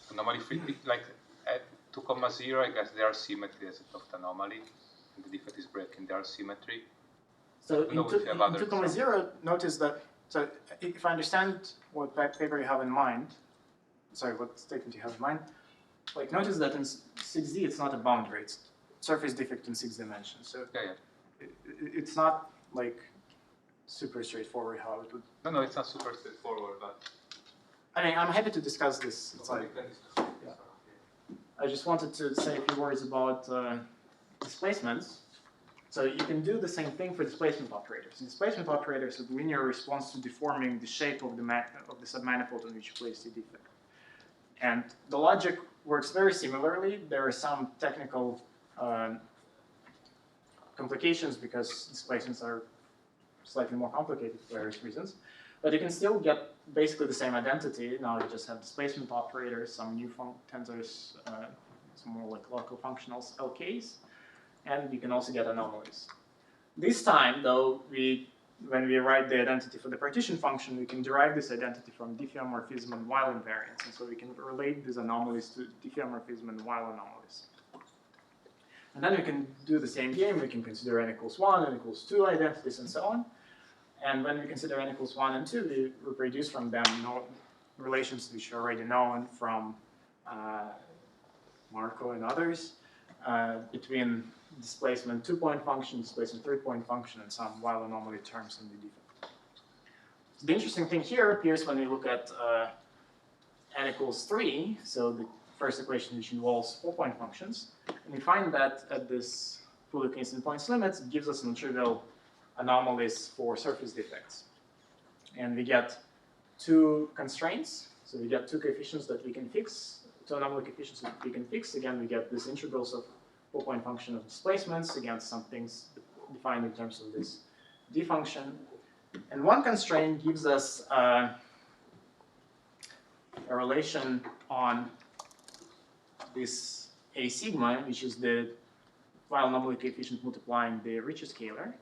anomaly free, like at 2,0, I guess there are symmetry as a Toft anomaly, and the defect is breaking their symmetry. So in 2,0, notice that, so if I understand what paper you have in mind, sorry, what statement you have in mind, like notice that in 6D it's not a boundary, it's surface defect in 6 dimensions. So it's not like super straightforward how it would. No, it's not super straightforward, but I mean, I'm happy to discuss this. It's like, yeah. I just wanted to say a few words about displacements. So you can do the same thing for displacement operators. Displacement operators are linear response to deforming the shape of the submanifold on which you place the defect. And the logic works very similarly. There are some technical complications because displacements are slightly more complicated for various reasons. But you can still get basically the same identity. Now you just have displacement operators, some new tensors, some more like local functionals, LKs, and you can also get anomalies. This time, though, when we write the identity for the partition function, we can derive this identity from diffeomorphism and Weil invariance, and so we can relate these anomalies to diffeomorphism and Weil anomalies. And then we can do the same game. We can consider n equals 1, n equals 2 identities, and so on. And when we consider n equals 1 and 2, we reproduce from them relations which are already known from Marco and others between displacement 2-point function, displacement 3-point function, and some Weil anomaly terms in the defect. So the interesting thing here appears when we look at n equals 3, so the first equation which involves 4-point functions, and we find that at this fully constant points limits, it gives us non-trivial anomalies for surface defects. And we get two constraints, so we get two coefficients that we can fix, two anomaly coefficients that we can fix. Again, we get these integrals of 4-point function of displacements against some things defined in terms of this d function. And one constraint gives us a relation on this a sigma, which is the Weil anomaly coefficient multiplying the Ricci scalar.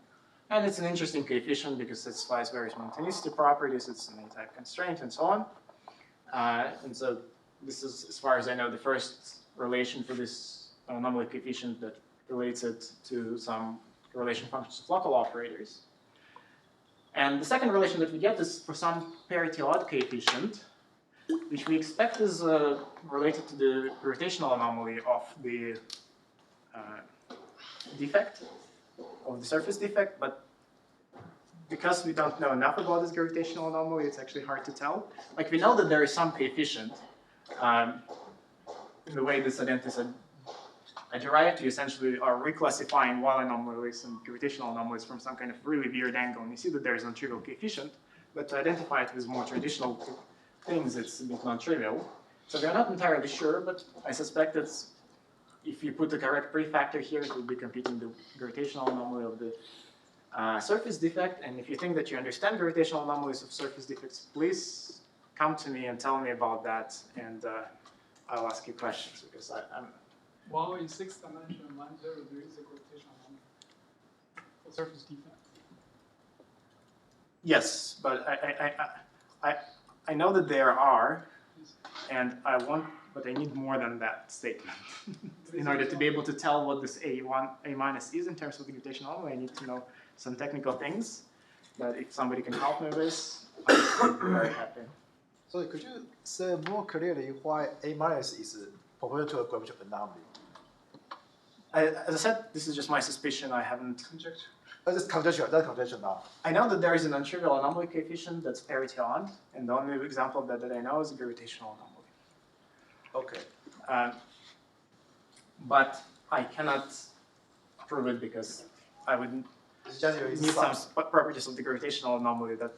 And it's an interesting coefficient because it satisfies various monotonicity properties, it's an A-type constraint, and so on. And so this is, as far as I know, the first relation for this anomaly coefficient that relates it to some relation functions of local operators. And the second relation that we get is for some parity-odd coefficient, which we expect is related to the gravitational anomaly of the defect, of the surface defect, but because we don't know enough about this gravitational anomaly, it's actually hard to tell. Like, we know that there is some coefficient in the way this identities are derived. You essentially are reclassifying Weil anomalies and gravitational anomalies from some kind of really weird angle, and you see that there is a non-trivial coefficient, but to identify it with more traditional things, it's a bit non-trivial. So we're not entirely sure, but I suspect it's, if you put the correct prefactor here, it will be computing the gravitational anomaly of the surface defect. And if you think that you understand gravitational anomalies of surface defects, please come to me and tell me about that, and I'll ask you questions, because I'm... While in 6th dimension, line 0, there is a gravitational anomaly for surface defect. Yes, but I know that there are, and I want, but I need more than that statement. In order to be able to tell what this A1, A minus is in terms of the gravitational anomaly, I need to know some technical things. But if somebody can help me with this, I'll be very happy. So could you say more clearly why A minus is proportional to a gravitational anomaly? As I said, this is just my suspicion. I haven't... Conjecture. That's conjecture. That's conjecture now. I know that there is a non-trivial anomaly coefficient that's parity-on, and the only example of that I know is a gravitational anomaly. Okay. But I cannot prove it because I would need some properties of the gravitational anomaly that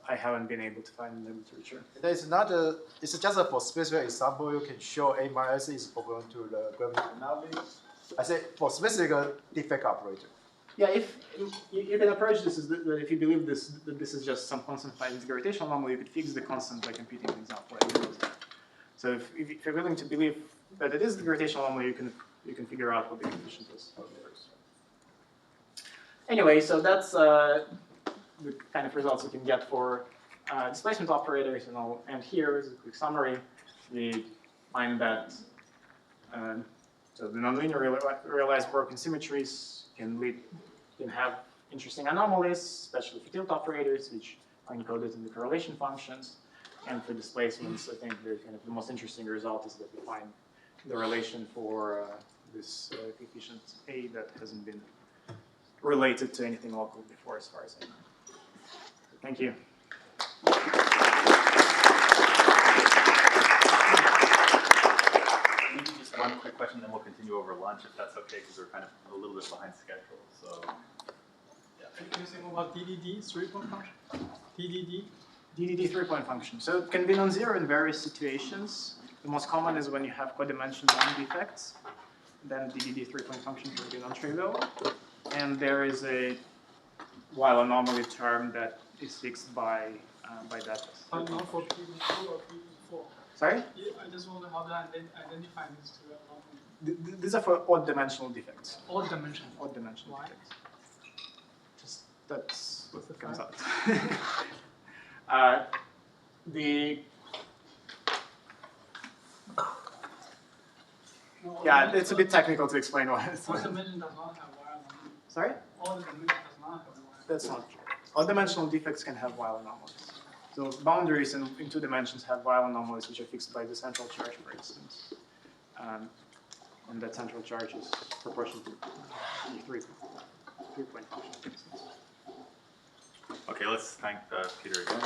I haven't been able to find in the literature. It's not a, it's just a for specific example, you can show A minus is proportional to the gravitational anomaly. I say for specific defect operator. Yeah, if you can approach this is that if you believe that this is just some constant by this gravitational anomaly, you could fix the constant by computing an example. So if you're willing to believe that it is the gravitational anomaly, you can figure out what the coefficient is. Anyway, so that's the kind of results you can get for displacement operators, and I'll end here as a quick summary. We find that so the nonlinear realized broken symmetries can have interesting anomalies, especially for tilt operators, which are encoded in the correlation functions. And for displacements, I think the most interesting result is that we find the relation for this coefficient A that hasn't been related to anything local before, as far as I know. Thank you. Maybe just one quick question, then we'll continue over lunch, if that's okay, because we're kind of a little bit behind schedule. So, yeah. Can you say more about DDD, 3-point function? DDD? DDD 3-point function. So it can be non-zero in various situations. The most common is when you have codimension 1 defects. Then DDD 3-point function can be non-trivial. And there is a while anomaly term that is fixed by that. But not for PV2 or PV4. Sorry? Yeah, I just wonder how to identify these two anomalies. These are for odd dimensional defects. Odd dimensional. Odd dimensional Why? defects. Just that's What's the comes fact? out. The No, yeah, it's a bit technical to explain why. Odd dimension does not have wire anomalies. Sorry? Odd dimension does not have wire. That's not true. Odd dimensional defects can have Weil anomalies. So boundaries in 2 dimensions have Weil anomalies which are fixed by the central charge, for instance. And that central charge is proportional to 3-point function, for instance. Okay, let's thank Peter again.